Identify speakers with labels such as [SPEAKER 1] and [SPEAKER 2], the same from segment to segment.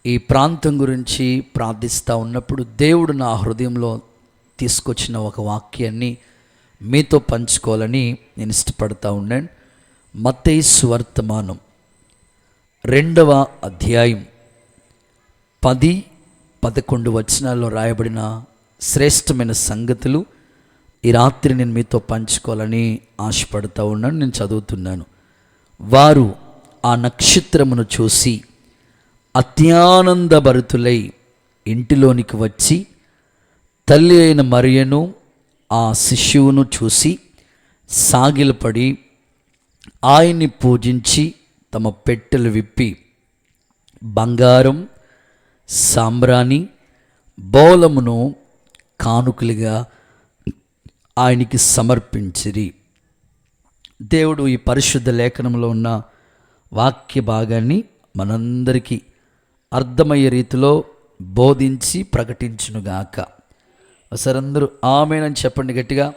[SPEAKER 1] ఈ ప్రాంతం గురించి ప్రార్థిస్తూ ఉన్నప్పుడు దేవుడు నా హృదయంలో తీసుకొచ్చిన ఒక వాక్యాన్ని మీతో పంచుకోవాలని నేను ఇష్టపడతా ఉన్నాను. మత్తయి సువర్తమానం 2వ అధ్యాయం 10-11 వచనాల్లో రాయబడిన శ్రేష్టమైన సంగతులు ఈ రాత్రి నేను మీతో పంచుకోవాలని ఆశపడతా ఉన్నాను. నేను చదువుతున్నాను. వారు ఆ నక్షత్రమును చూసి అత్యానందభరితులై ఇంటిలోనికి వచ్చి తల్లి అయిన మరియను ఆ శిశువును చూసి సాగిలపడి ఆయన్ని పూజించి తమ పెట్టెలు విప్పి బంగారం సాంబ్రాణి బోలమును కానుకలుగా ఆయనకి సమర్పించిరి. దేవుడు ఈ పరిశుద్ధ లేఖనంలో ఉన్న వాక్య భాగాన్ని మనందరికీ అర్థమయ్యే రీతిలో బోధించి ప్రకటించునుగాక. ఒకసారి ఆమేనని చెప్పండి గట్టిగా.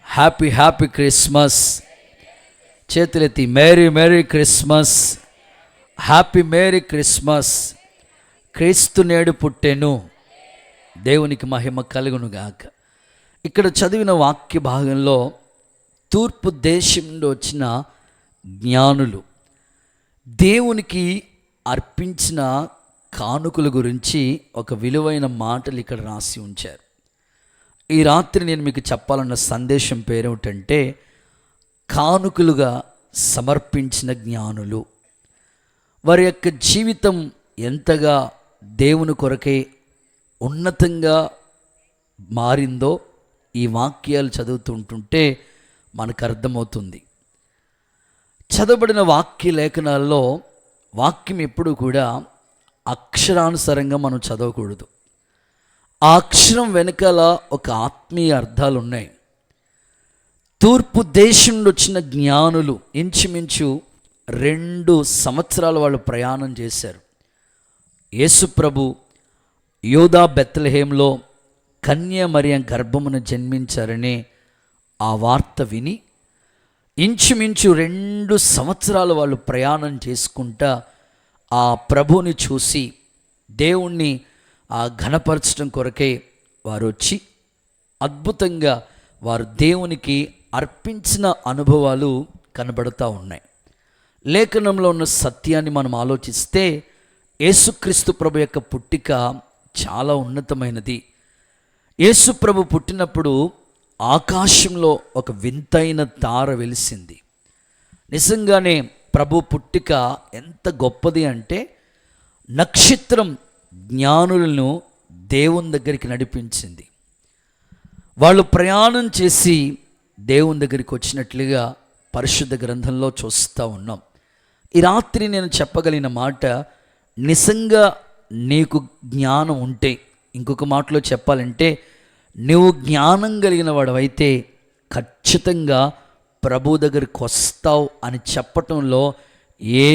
[SPEAKER 1] Happy happy Christmas. చేతులెత్తి merry merry Christmas, happy merry Christmas. క్రీస్తు నేడు పుట్టెను, దేవునికి మహిమ కలుగునుగాక. ఇక్కడ చదివిన వాక్య భాగంలో తూర్పు దేశం నుండి వచ్చిన జ్ఞానులు దేవునికి అర్పించిన కానుకల గురించి ఒక విలువైన మాటలు ఇక్కడ రాసి ఉంచారు. ఈ రాత్రి నేను మీకు చెప్పాలన్న సందేశం పేరేమిటంటే కానుకలుగా సమర్పించిన జ్ఞానులు. వారి యొక్క జీవితం ఎంతగా దేవుని కొరకే ఉన్నతంగా మారిందో ఈ వాక్యాలు చదువుతుంటుంటే మనకు అర్థమవుతుంది. చదవబడిన వాక్య లేఖనాల్లో వాక్యం ఎప్పుడు కూడా అక్షరానుసారంగా మనం చదవకూడదు. ఆ అక్షరం వెనకాల ఒక ఆత్మీయ అర్థాలు ఉన్నాయి. తూర్పు దేశం నుండి వచ్చిన జ్ఞానులు ఇంచుమించు 2 సంవత్సరాలు వాళ్ళు ప్రయాణం చేశారు. యేసుప్రభు యూదా బెత్లెహేంలో కన్య మరియ గర్భమున జన్మించారనే ఆ వార్త విని ఇంచుమించు 2 సంవత్సరాలు వాళ్ళు ప్రయాణం చేసుకుంటా ఆ ప్రభుని చూసి దేవుణ్ణి ఘనపరచడం కొరకే వారు వచ్చి అద్భుతంగా వారు దేవునికి అర్పించిన అనుభవాలు కనబడుతూ ఉన్నాయి. లేఖనంలో ఉన్న సత్యాన్ని మనం ఆలోచిస్తే యేసుక్రీస్తు ప్రభు యొక్క పుట్టిక చాలా ఉన్నతమైనది. యేసు ప్రభు పుట్టినప్పుడు ఆకాశంలో ఒక వింతైన తార వెలిసింది. నిజంగానే ప్రభు పుట్టిక ఎంత గొప్పది అంటే నక్షత్రం జ్ఞానులను దేవుని దగ్గరికి నడిపించింది. వాళ్ళు ప్రయాణం చేసి దేవుని దగ్గరికి వచ్చినట్లుగా పరిశుద్ధ గ్రంథంలో చూస్తూ ఉన్నాం. ఈ రాత్రి నేను చెప్పగలిగిన మాట, నిజంగా నీకు జ్ఞానం ఉంటే, ఇంకొక మాటలో చెప్పాలంటే నువ్వు జ్ఞానం కలిగిన వాడవైతే ఖచ్చితంగా ప్రభు దగ్గరికి వస్తావు అని చెప్పటంలో ఏ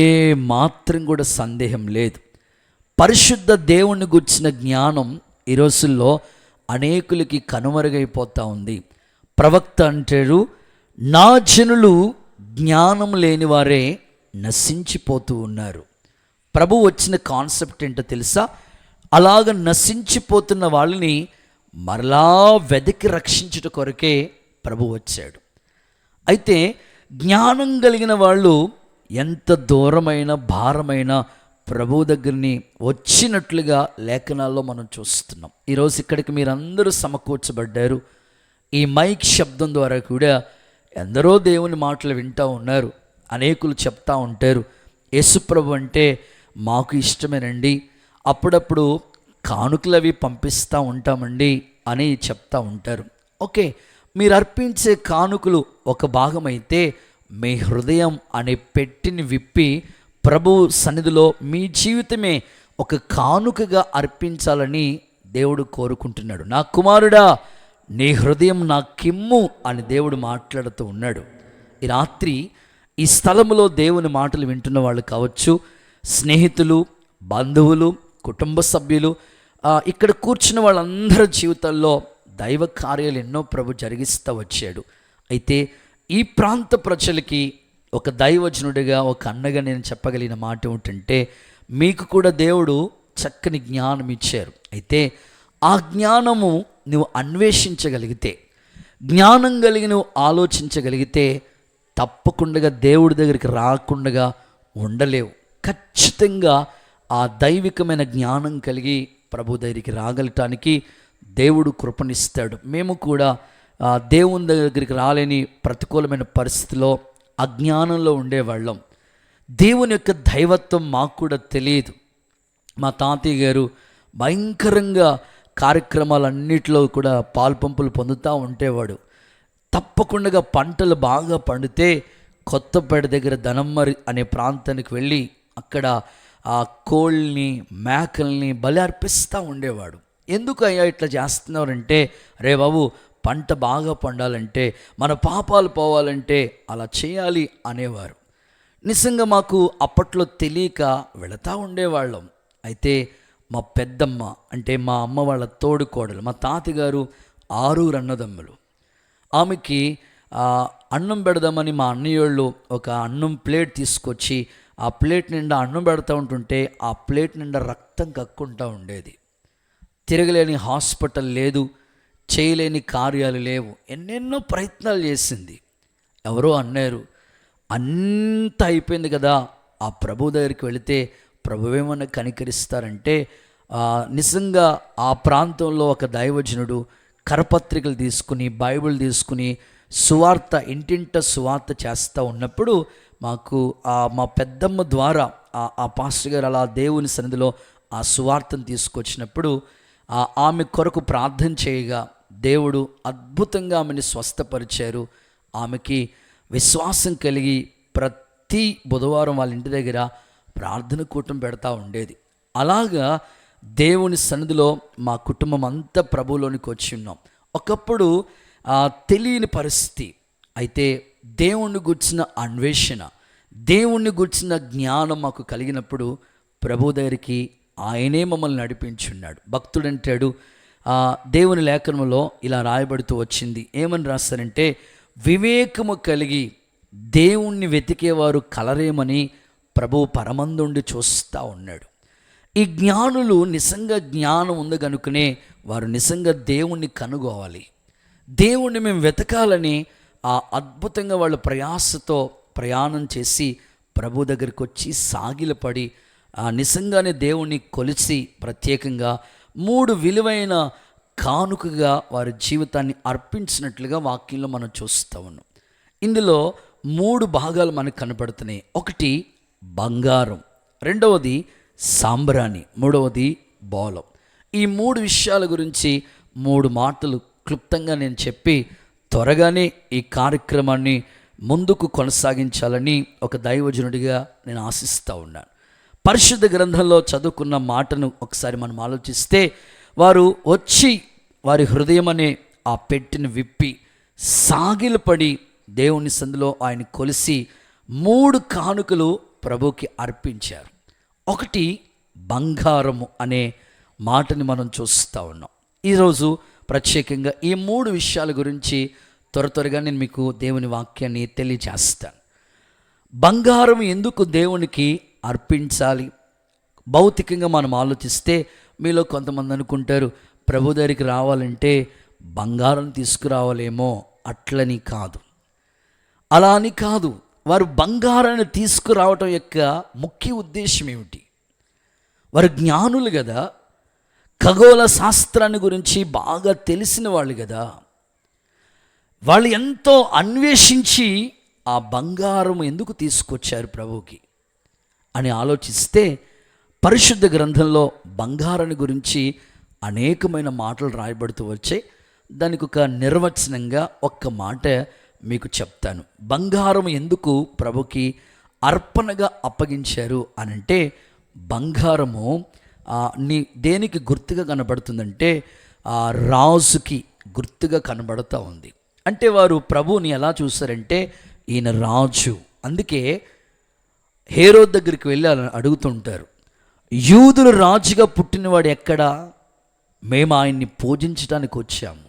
[SPEAKER 1] మాత్రం కూడా సందేహం లేదు. పరిశుద్ధ దేవుణ్ణి గుర్చిన జ్ఞానం ఈ రోజుల్లో అనేకులకి కనుమరుగైపోతూ ఉంది. ప్రవక్త అంటారు, నా జనులు జ్ఞానం లేని వారే నశించిపోతూ ఉన్నారు. ప్రభు వచ్చిన కాన్సెప్ట్ ఏంటో తెలుసా? అలాగ నశించిపోతున్న వాళ్ళని మరలా వెతికి రక్షించుట కొరకే ప్రభు వచ్చాడు. అయితే జ్ఞానం కలిగిన వాళ్ళు ఎంత దూరమైన భారమైన ప్రభు దగ్గరని వచ్చినట్లుగా లేఖనాల్లో మనం చూస్తున్నాం. ఈరోజు ఇక్కడికి మీరందరూ సమకూర్చబడ్డారు. ఈ మైక్ శబ్దం ద్వారా కూడా ఎందరో దేవుని మాటలు వింటూ ఉన్నారు. అనేకులు చెప్తా ఉంటారు, యేసుప్రభు అంటే మాకు ఇష్టమేనండి, అప్పుడప్పుడు కానుకలు అవి పంపిస్తూ ఉంటామండి అని చెప్తా ఉంటారు. ఓకే, మీరు అర్పించే కానుకలు ఒక భాగమైతే మీ హృదయం అనే పెట్టిని విప్పి ప్రభు సన్నిధిలో మీ జీవితమే ఒక కానుకగా అర్పించాలని దేవుడు కోరుకుంటున్నాడు. నా కుమారుడా, నీ హృదయం నా కిమ్ము అని దేవుడు మాట్లాడుతూ ఉన్నాడు. ఈ రాత్రి ఈ స్థలములో దేవుని మాటలు వింటున్న వాళ్ళు కావచ్చు, స్నేహితులు, బంధువులు, కుటుంబ సభ్యులు, ఇక్కడ కూర్చున్న వాళ్ళందరి జీవితాల్లో దైవ కార్యాలు ఎన్నో ప్రభు జరిగిస్తూ వచ్చాడు. అయితే ఈ ప్రాంత ప్రజలకి ఒక దైవజనుడిగా, ఒక అన్నగా నేను చెప్పగలిగిన మాట ఏమిటంటే, మీకు కూడా దేవుడు చక్కని జ్ఞానం ఇచ్చారు. అయితే ఆ జ్ఞానము నువ్వు అన్వేషించగలిగితే, జ్ఞానం కలిగి నువ్వు ఆలోచించగలిగితే తప్పకుండా దేవుడి దగ్గరికి రాకుండా ఉండలేవు. ఖచ్చితంగా ఆ దైవికమైన జ్ఞానం కలిగి ప్రభు దగ్గరికి రాగలటానికి దేవుడు కృపనిస్తాడు. మేము కూడా దేవుని దగ్గరికి రాలేని ప్రతికూలమైన పరిస్థితిలో అజ్ఞానంలో ఉండేవాళ్ళం. దేవుని యొక్క దైవత్వం మాకు కూడా తెలియదు. మా తాతయ్య గారు భయంకరంగా కార్యక్రమాలన్నిటిలో కూడా పాల్పంపులు పొందుతూ ఉండేవాడు. తప్పకుండా పంటలు బాగా పండితే కొత్తపేట దగ్గర ధనమ్మరి అనే ప్రాంతానికి వెళ్ళి అక్కడ ఆ కోళ్ళని మేకల్ని బలి అర్పిస్తూ ఉండేవాడు. ఎందుకు అయ్యా ఇట్లా చేస్తున్నారంటే, రే బాబు పంట బాగా పండాలంటే, మన పాపాలు పోవాలంటే అలా చేయాలి అనేవారు. నిజంగా మాకు అప్పట్లో తెలియక వెళతా ఉండేవాళ్ళం. అయితే మా పెద్దమ్మ అంటే మా అమ్మ వాళ్ళ తోడుకోడలు, మా తాతగారు 6 అన్నదమ్ములు. ఆమెకి అన్నం పెడదామని మా అన్నయ్యోళ్ళు ఒక అన్నం ప్లేట్ తీసుకొచ్చి ఆ ప్లేట్ నిండా అన్నం పెడతా ఉంటుంటే ఆ ప్లేట్ నిండా రక్తం కక్కుంటూ ఉండేది. తిరగలేని హాస్పిటల్ లేదు, చేయలేని కార్యాలు లేవు, ఎన్నెన్నో ప్రయత్నాలు చేసింది. ఎవరో అన్నారు, అంత అయిపోయింది కదా, ఆ ప్రభు దగ్గరికి వెళితే ప్రభువేమన్నా కనికరిస్తారంటే, నిజంగా ఆ ప్రాంతంలో ఒక దైవజనుడు కరపత్రికలు తీసుకుని బైబిల్ తీసుకుని సువార్త ఇంటింట సువార్త చేస్తూ ఉన్నప్పుడు మాకు మా పెద్దమ్మ ద్వారా ఆ పాస్టర్ గారు అలా దేవుని సన్నిధిలో ఆ సువార్తను తీసుకొచ్చినప్పుడు ఆమె కొరకు ప్రార్థన చేయగా దేవుడు అద్భుతంగా ఆమెని స్వస్థపరిచారు. ఆమెకి విశ్వాసం కలిగి ప్రతి బుధవారం వాళ్ళ ఇంటి దగ్గర ప్రార్థన కూటం పెడతా ఉండేది. అలాగా దేవుని సన్నిధిలో మా కుటుంబం అంతా ప్రభువులోనికి వచ్చి ఉన్నాం. ఒకప్పుడు తెలియని పరిస్థితి, అయితే దేవుణ్ణి గుర్చిన అన్వేషణ, దేవుణ్ణి గుర్చిన జ్ఞానం మాకు కలిగినప్పుడు ప్రభు దగ్గరికి ఆయనే మమ్మల్ని నడిపించున్నాడు. భక్తుడంటాడు, దేవుని లేఖనంలో ఇలా రాయబడుతూ వచ్చింది. ఏమని రాస్తారంటే, వివేకము కలిగి దేవుణ్ణి వెతికేవారు కలరేమని ప్రభు పరమందుండి చూస్తూ ఉన్నాడు. ఈ జ్ఞానులు నిజంగా జ్ఞానం ఉంది కనుకనే వారు నిజంగా దేవుణ్ణి కనుగోవాలి. దేవుణ్ణి మేము వెతకాలని ఆ అద్భుతంగా వాళ్ళు ప్రయాసతో ప్రయాణం చేసి ప్రభు దగ్గరికి వచ్చి సాగిలపడి నిజంగానే దేవుణ్ణి కొలిచి ప్రత్యేకంగా 3 విలువైన కానుకగా వారి జీవితాన్ని అర్పించినట్లుగా వాక్యంలో మనం చూస్తూ ఉన్నాం. ఇందులో 3 భాగాలు మనకు కనపడుతున్నాయి. ఒకటి బంగారం, రెండవది సాంబ్రాణి, మూడవది బోలం. ఈ 3 విషయాల గురించి 3 మాటలు క్లుప్తంగా నేను చెప్పి త్వరగానే ఈ కార్యక్రమాన్ని ముందుకు కొనసాగించాలని ఒక దైవజనుడిగా నేను ఆశిస్తూ ఉన్నాను. పరిశుద్ధ గ్రంథంలో చదువుకున్న మాటను ఒకసారి మనం ఆలోచిస్తే, వారు వచ్చి వారి హృదయం అనే ఆ పెట్టెను విప్పి సాగిలపడి దేవుని సందులో ఆయన కొలిసి 3 కానుకలు ప్రభుకి అర్పించారు. ఒకటి బంగారము అనే మాటని మనం చూస్తూ ఉన్నాం. ఈరోజు ప్రత్యేకంగా ఈ 3 విషయాల గురించి త్వరగా నేను మీకు దేవుని వాక్యాన్ని తెలియజేస్తాను. బంగారం ఎందుకు దేవునికి అర్పించాలి? భౌతికంగా మనం ఆలోచిస్తే మీలో కొంతమంది అనుకుంటారు, ప్రభు దగ్గరికి రావాలంటే బంగారం తీసుకురావాలేమో. అట్లని కాదు, అలా అని కాదు. వారు బంగారాన్ని తీసుకురావటం యొక్క ముఖ్య ఉద్దేశం ఏమిటి? వారు జ్ఞానులు కదా, ఖగోళ శాస్త్రాన్ని గురించి బాగా తెలిసిన వాళ్ళు కదా. వాళ్ళు ఎంతో అన్వేషించి ఆ బంగారం ఎందుకు తీసుకొచ్చారు ప్రభుకి అని ఆలోచిస్తే, పరిశుద్ధ గ్రంథంలో బంగారాన్ని గురించి అనేకమైన మాటలు రాయబడుతూ వచ్చాయి. దానికి ఒక నిర్వచనంగా ఒక్క మాట మీకు చెప్తాను. బంగారం ఎందుకు ప్రభుకి అర్పణగా అప్పగించారు అనంటే, బంగారము దేనికి గుర్తుగా కనబడుతుందంటే రాజుకి గుర్తుగా కనబడుతూ ఉంది. అంటే వారు ప్రభువుని ఎలా చూస్తారంటే, ఈయన రాజు. అందుకే హేరోదు దగ్గరికి వెళ్ళి అడుగుతుంటారు, యూదులు రాజుగా పుట్టినవాడు ఎక్కడా? మేము ఆయన్ని పూజించడానికి వచ్చాము.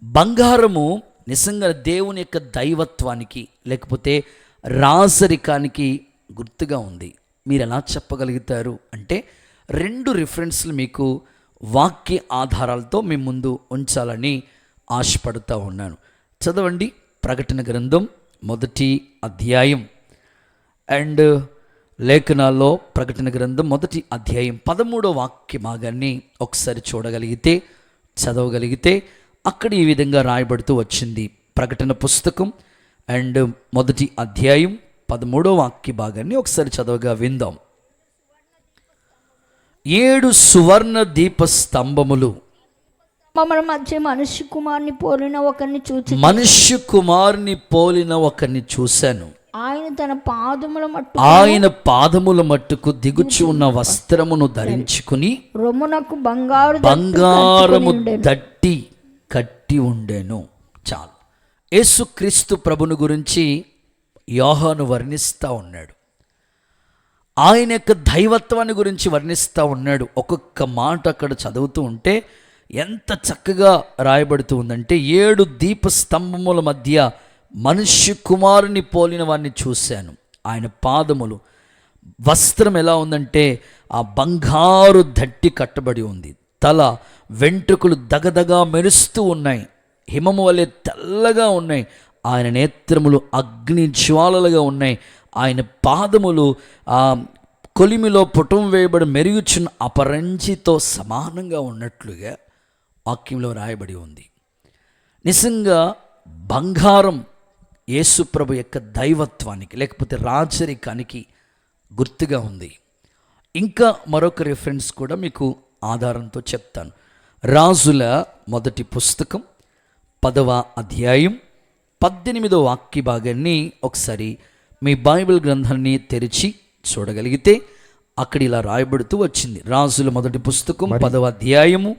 [SPEAKER 1] బంగారము నిజంగా దేవుని యొక్క దైవత్వానికి లేకపోతే రాజరికానికి గుర్తుగా ఉంది. మీరు ఎలా చెప్పగలుగుతారు అంటే, 2 రిఫరెన్స్లు మీకు వాక్య ఆధారాలతో మీ ముందు ఉంచాలని ఆశపడుతూ ఉన్నాను. చదవండి. ప్రకటన గ్రంథం 1వ అధ్యాయం అండ్ లేఖనాల్లో ప్రకటన గ్రంథం 1వ అధ్యాయం 13వ వాక్య భాగాన్ని ఒకసారి చూడగలిగితే, చదవగలిగితే అక్కడ ఈ విధంగా రాయబడుతూ వచ్చింది. ప్రకటన పుస్తకం అండ్ 1వ అధ్యాయం 13వ వాక్య భాగాన్ని ఒకసారి చదవగా విందాం. 7 సువర్ణ దీప స్తంభములు
[SPEAKER 2] మధ్య మనుష్య కుమారుని పోలిన ఒకరిని చూశాను.
[SPEAKER 1] ఆయన పాదముల మట్టుకు దిగుచు ఉన్న వస్త్రమును ధరించుకుని
[SPEAKER 2] రొమ్మునకు
[SPEAKER 1] బంగారము దట్టి కట్టి ఉండెను. చాలు. యేసుక్రీస్తు ప్రభుని గురించి యోహాను వర్ణిస్తూ ఉన్నాడు. ఆయన యొక్క దైవత్వాన్ని గురించి వర్ణిస్తూ ఉన్నాడు. ఒక్కొక్క మాట అక్కడ చదువుతూ ఉంటే ఎంత చక్కగా రాయబడుతూ ఉందంటే, 7 దీప స్తంభముల మధ్య మనుష్య కుమారుని పోలిన వారిని చూశాను. ఆయన పాదములు, వస్త్రం ఎలా ఉందంటే ఆ బంగారు దట్టి కట్టబడి ఉంది. తల వెంట్రుకలు దగదగా మెరుస్తూ ఉన్నాయి, హిమము వలె తెల్లగా ఉన్నాయి. ఆయన నేత్రములు అగ్ని జ్వాలలుగా ఉన్నాయి. ఆయన పాదములు కొలిమిలో పుటం వేయబడి మెరుగుచున్న అపరంజితో సమానంగా ఉన్నట్లుగా వాక్యంలో రాయబడి ఉంది. నిజంగా బంగారం యేసుప్రభు యొక్క దైవత్వానికి లేకపోతే రాజరికానికి గుర్తుగా ఉంది. ఇంకా మరొక రిఫరెన్స్ కూడా మీకు ఆధారంతో చెప్తాను. రాజుల 1వ పుస్తకం 10వ అధ్యాయం 18వ వాక్య భాగాన్ని ఒకసారి మీ బైబిల్ గ్రంథాన్ని తెరిచి చూడగలిగితే అక్కడ ఇలా రాయబడుతూ వచ్చింది. రాజుల 1వ పుస్తకం 10వ అధ్యాయము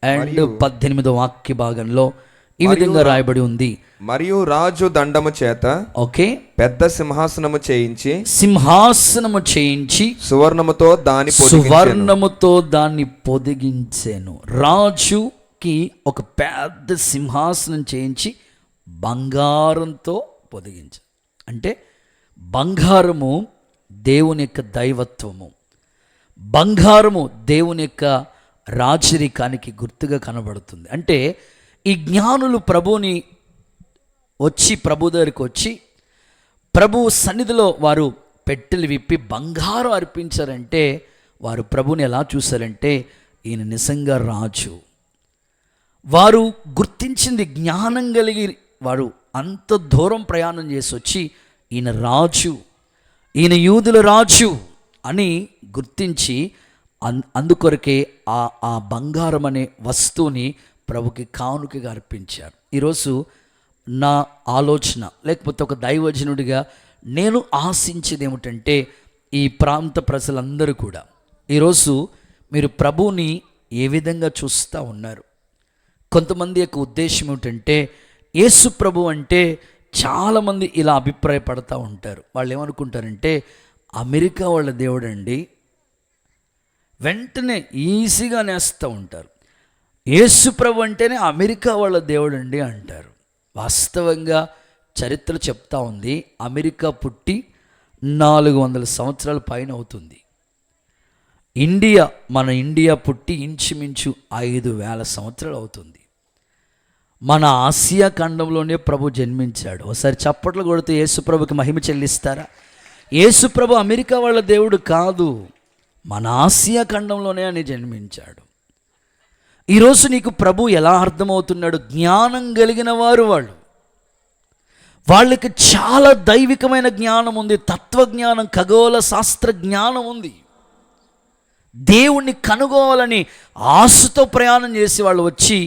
[SPEAKER 1] అండ్ 18వ వాక్య భాగంలో ఈ విధంగా రాయబడి ఉంది.
[SPEAKER 3] మరియు రాజు దండము చేత పెద్ద సింహాసనము చేయించి సువర్ణముతో దాన్ని
[SPEAKER 1] పొదిగించెను. రాజుకి ఒక పెద్ద సింహాసనం చేయించి బంగారంతో పొదిగించారు. అంటే బంగారము దేవుని యొక్క దైవత్వము, బంగారము దేవుని యొక్క రాజరికానికి గుర్తుగా కనబడుతుంది. అంటే ఈ జ్ఞానులు ప్రభుని వచ్చి ప్రభు దగ్గరికి వచ్చి ప్రభు సన్నిధిలో వారు పెట్టెలు విప్పి బంగారం అర్పించారంటే వారు ప్రభుని ఎలా చూశారంటే ఈయన నిజంగా రాజు. వారు గుర్తించింది జ్ఞానం కలిగి వారు అంత దూరం ప్రయాణం చేసి వచ్చి ఈయన రాజు, ఈయన యూదుల రాజు అని గుర్తించి అందుకొరకే ఆ బంగారం అనే వస్తువుని ప్రభుకి కానుకగా అర్పించారు. ఈరోజు నా ఆలోచన లేకపోతే ఒక దైవజనుడిగా నేను ఆశించేది ఏమిటంటే, ఈ ప్రాంత ప్రజలందరూ కూడా ఈరోజు మీరు ప్రభువుని ఏ విధంగా చూస్తూ ఉన్నారు? కొంతమంది యొక్క ఉద్దేశం ఏమిటంటే, యేసు ప్రభు అంటే చాలామంది ఇలా అభిప్రాయపడతా ఉంటారు. వాళ్ళు ఏమనుకుంటారంటే, అమెరికా వాళ్ళ దేవుడండి, వెంటనే ఈజీగా నేస్తూ ఉంటారు. యేసు ప్రభు అంటేనే అమెరికా వాళ్ళ దేవుడండి అంటారు. వాస్తవంగా చరిత్ర చెప్తా ఉంది, అమెరికా పుట్టి 400 సంవత్సరాల పైన అవుతుంది. మన ఇండియా పుట్టి ఇంచుమించు 5000 సంవత్సరాలు అవుతుంది. మన ఆసియా ఖండంలోనే ప్రభు జన్మించాడు. ఒకసారి చప్పట్లు కొడితే యేసు ప్రభుకి మహిమ చెల్లిస్తారా? యేసు ప్రభు అమెరికా వాళ్ళ దేవుడు కాదు, మన ఆసియా ఖండంలోనే అని జన్మించాడు. ఈరోజు నీకు ప్రభు ఎలా అర్థమవుతున్నాడు? జ్ఞానం కలిగిన వారు వాళ్ళకి చాలా దైవికమైన జ్ఞానం ఉంది, తత్వజ్ఞానం, ఖగోళ శాస్త్ర జ్ఞానం ఉంది. దేవుణ్ణి కనుగోవాలని ఆశతో ప్రయాణం చేసి వాళ్ళు వచ్చి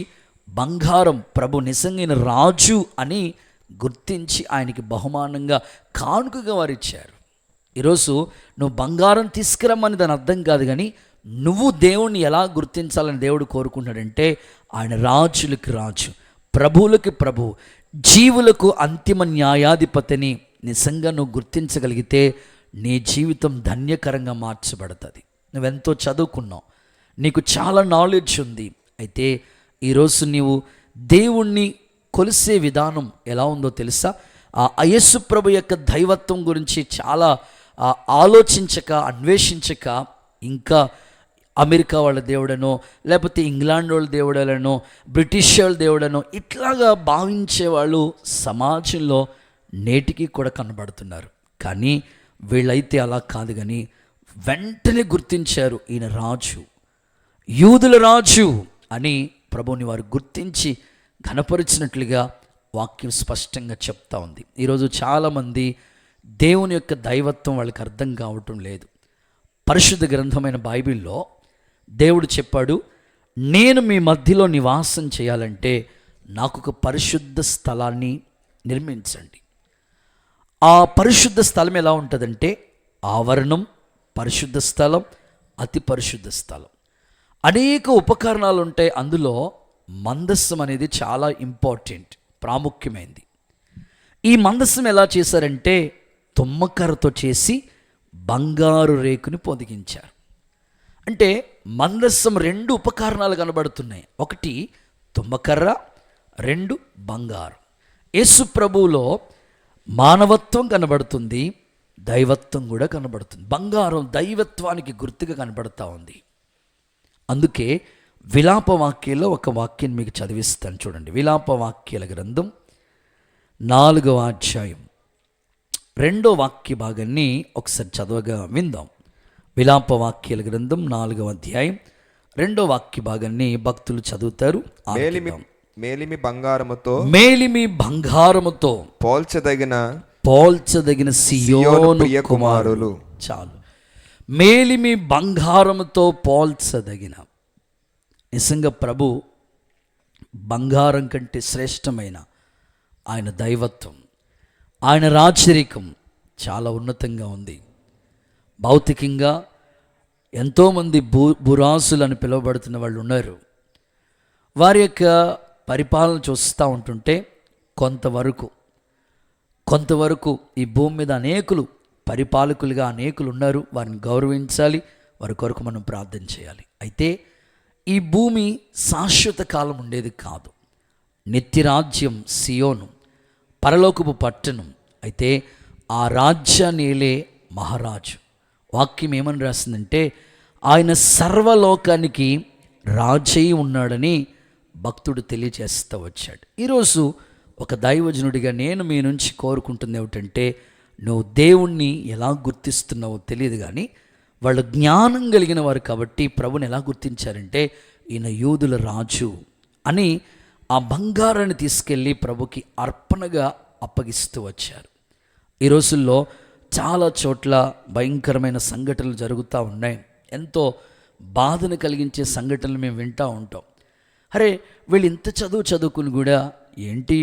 [SPEAKER 1] బంగారం ప్రభు నిజంగా రాజు అని గుర్తించి ఆయనకి బహుమానంగా కానుకగా వారు ఇచ్చారు. ఈరోజు నువ్వు బంగారం తీసుకురమ్మని దాని అర్థం కాదు, కానీ నువ్వు దేవుణ్ణి ఎలా గుర్తించాలని దేవుడు కోరుకుంటాడంటే, ఆయన రాజులకి రాజు, ప్రభువులకి ప్రభు, జీవులకు అంతిమ న్యాయాధిపతిని నిజంగా నువ్వు గుర్తించగలిగితే నీ జీవితం ధన్యకరంగా మార్చబడుతుంది. నువ్వెంతో చదువుకున్నావు, నీకు చాలా నాలెడ్జ్ ఉంది, అయితే ఈరోజు నీవు దేవుణ్ణి కొలిసే విధానం ఎలా ఉందో తెలుసా? ఆ యేసు ప్రభు యొక్క దైవత్వం గురించి చాలా ఆలోచించక, అన్వేషించక, ఇంకా అమెరికా వాళ్ళ దేవుడనో, లేకపోతే ఇంగ్లాండ్ వాళ్ళ దేవుడనో, బ్రిటిష్ వాళ్ళ దేవుడనో ఇట్లాగా భావించే వాళ్ళు సమాజంలో నేటికి కూడా కనబడుతున్నారు. కానీ వీళ్ళైతే అలా కాదు, కానీ వెంటనే గుర్తించారు ఈయన రాజు, యూదుల రాజు అని ప్రభువుని వారు గుర్తించి ఘనపరిచినట్లుగా వాక్యం స్పష్టంగా చెప్తా ఉంది. ఈరోజు చాలామంది దేవుని యొక్క దైవత్వం వాళ్ళకి అర్థం కావటం లేదు. పరిశుద్ధ గ్రంథమైన బైబిల్లో దేవుడు చెప్పాడు, నేను మీ మధ్యలో నివాసం చేయాలంటే నాకు ఒక పరిశుద్ధ స్థలాన్ని నిర్మించండి. ఆ పరిశుద్ధ స్థలం ఎలా ఉంటుందంటే ఆవరణం, పరిశుద్ధ స్థలం, అతి పరిశుద్ధ స్థలం. అనేక ఉపకరణాలు ఉంటాయి. అందులో మందస్సం అనేది చాలా ఇంపార్టెంట్, ప్రాముఖ్యమైనది. ఈ మందస్సం ఎలా చేశారంటే తుమ్మకర్రతో చేసి బంగారు రేకుని పొదిగించారు. అంటే మందస్సం 2 ఉపకరణాలు కనబడుతున్నాయి. ఒకటి తుమ్మకర్ర, 2 బంగారు. యేసు ప్రభువులో మానవత్వం కనబడుతుంది, దైవత్వం కూడా కనబడుతుంది. బంగారం దైవత్వానికి గుర్తుగా కనబడుతూ ఉంది. అందుకే విలాప వాక్యంలో ఒక వాక్యం మీకు చదివిస్తాను చూడండి. విలాప వాక్యాల గ్రంథం 4వ అధ్యాయం 2వ వాక్య భాగాన్ని ఒకసారి చదవగా విందాం. విలాప వాక్యాల గ్రంథం 4వ అధ్యాయం 2వ వాక్య భాగాన్ని భక్తులు చదువుతారు.
[SPEAKER 3] మేలిమి బంగారముతో
[SPEAKER 1] పోల్చదగిన సియోను కుమారులు. చాలు, మేలిమి బంగారముతో పోల్చదగిన. నిజంగా ప్రభు బంగారం కంటే శ్రేష్టమైన ఆయన దైవత్వం, ఆయన రాచరికం చాలా ఉన్నతంగా ఉంది. భౌతికంగా ఎంతోమంది భూరాజులు అని పిలువబడుతున్న వాళ్ళు ఉన్నారు. వారి యొక్క పరిపాలన చూస్తూ ఉంటుంటే కొంతవరకు ఈ భూమి మీద అనేకులు పరిపాలకులుగా అనేకులు ఉన్నారు. వారిని గౌరవించాలి, వారి కొరకు మనం ప్రార్థన చేయాలి. అయితే ఈ భూమి శాశ్వత కాలం ఉండేది కాదు. నిత్యరాజ్యం సియోను, పరలోకపు పట్టణం. అయితే ఆ రాజ్యాన్ని ఏలే మహారాజు. వాక్యం ఏమని రాసిందంటే ఆయన సర్వలోకానికి రాజై ఉన్నాడని భక్తుడు తెలియజేస్తూ వచ్చాడు. ఈరోజు ఒక దైవజనుడిగా నేను మీ నుంచి కోరుకుంటుంది ఏమిటంటే, నువ్వు దేవుణ్ణి ఎలా గుర్తిస్తున్నావో తెలియదు, కానీ వాళ్ళు జ్ఞానం కలిగిన వారు కాబట్టి ప్రభుని ఎలా గుర్తించారంటే ఈయన యూదుల రాజు అని ఆ బంగారాన్ని తీసుకెళ్ళి ప్రభుకి అర్పణగా అప్పగిస్తూ వచ్చారు. ఈ రోజుల్లో చాలా చోట్ల భయంకరమైన సంఘటనలు జరుగుతూ ఉన్నాయి. ఎంతో బాధను కలిగించే సంఘటనలు మేము వింటూ ఉంటాం. అరే, వీళ్ళు ఇంత చదువుకుని కూడా ఏంటి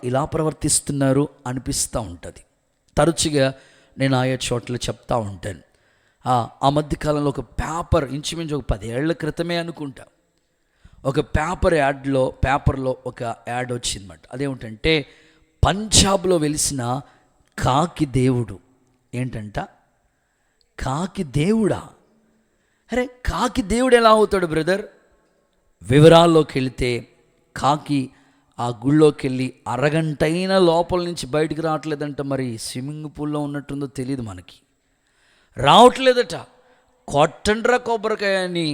[SPEAKER 1] ఇలా ప్రవర్తిస్తున్నారు అనిపిస్తూ ఉంటుంది. తరచుగా నేను ఆయా చోట్ల చెప్తా ఉంటాను. ఆ మధ్యకాలంలో ఒక పేపర్, ఇంచుమించు ఒక 10 ఏళ్ల క్రితమే అనుకుంటా, ఒక పేపర్లో ఒక యాడ్ వచ్చిందన్నమాట. అదేమిటంటే పంజాబ్లో వెలిసిన కాకి దేవుడు. ఏంటంట, కాకి దేవుడా? అరే, కాకి దేవుడు ఎలా అవుతాడు బ్రదర్? వివరాల్లోకి వెళితే కాకి ఆ గుళ్ళోకి వెళ్ళి అరగంటైనా లోపల నుంచి బయటికి రావట్లేదంట. మరి స్విమ్మింగ్ పూల్లో ఉన్నట్టుందో తెలియదు మనకి, రావట్లేదట. కొట్టండ్రా కొబ్బరికాయ అని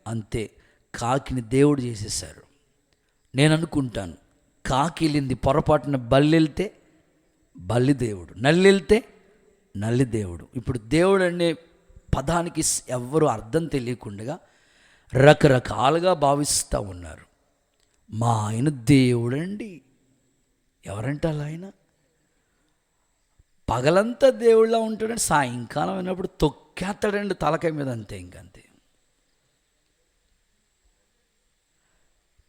[SPEAKER 1] అంతే కాకిని దేవుడు చేసేసారు. నేను అనుకుంటాను, కాకి వెళ్ళింది పొరపాటున బల్లి వెళ్తే బల్లి దేవుడు, నల్లి వెళ్తే నల్లి దేవుడు. ఇప్పుడు దేవుడు అనే పదానికి ఎవ్వరూ అర్థం తెలియకుండా రకరకాలుగా భావిస్తూ ఉన్నారు. మా ఆయన దేవుడండి. ఎవరంటే అలా ఆయన పగలంతా దేవుళ్ళ ఉంటాడండి, సాయంకాలం అయినప్పుడు తొక్కేస్తాడండి తలకాయ మీద, అంతే ఇంకంతే.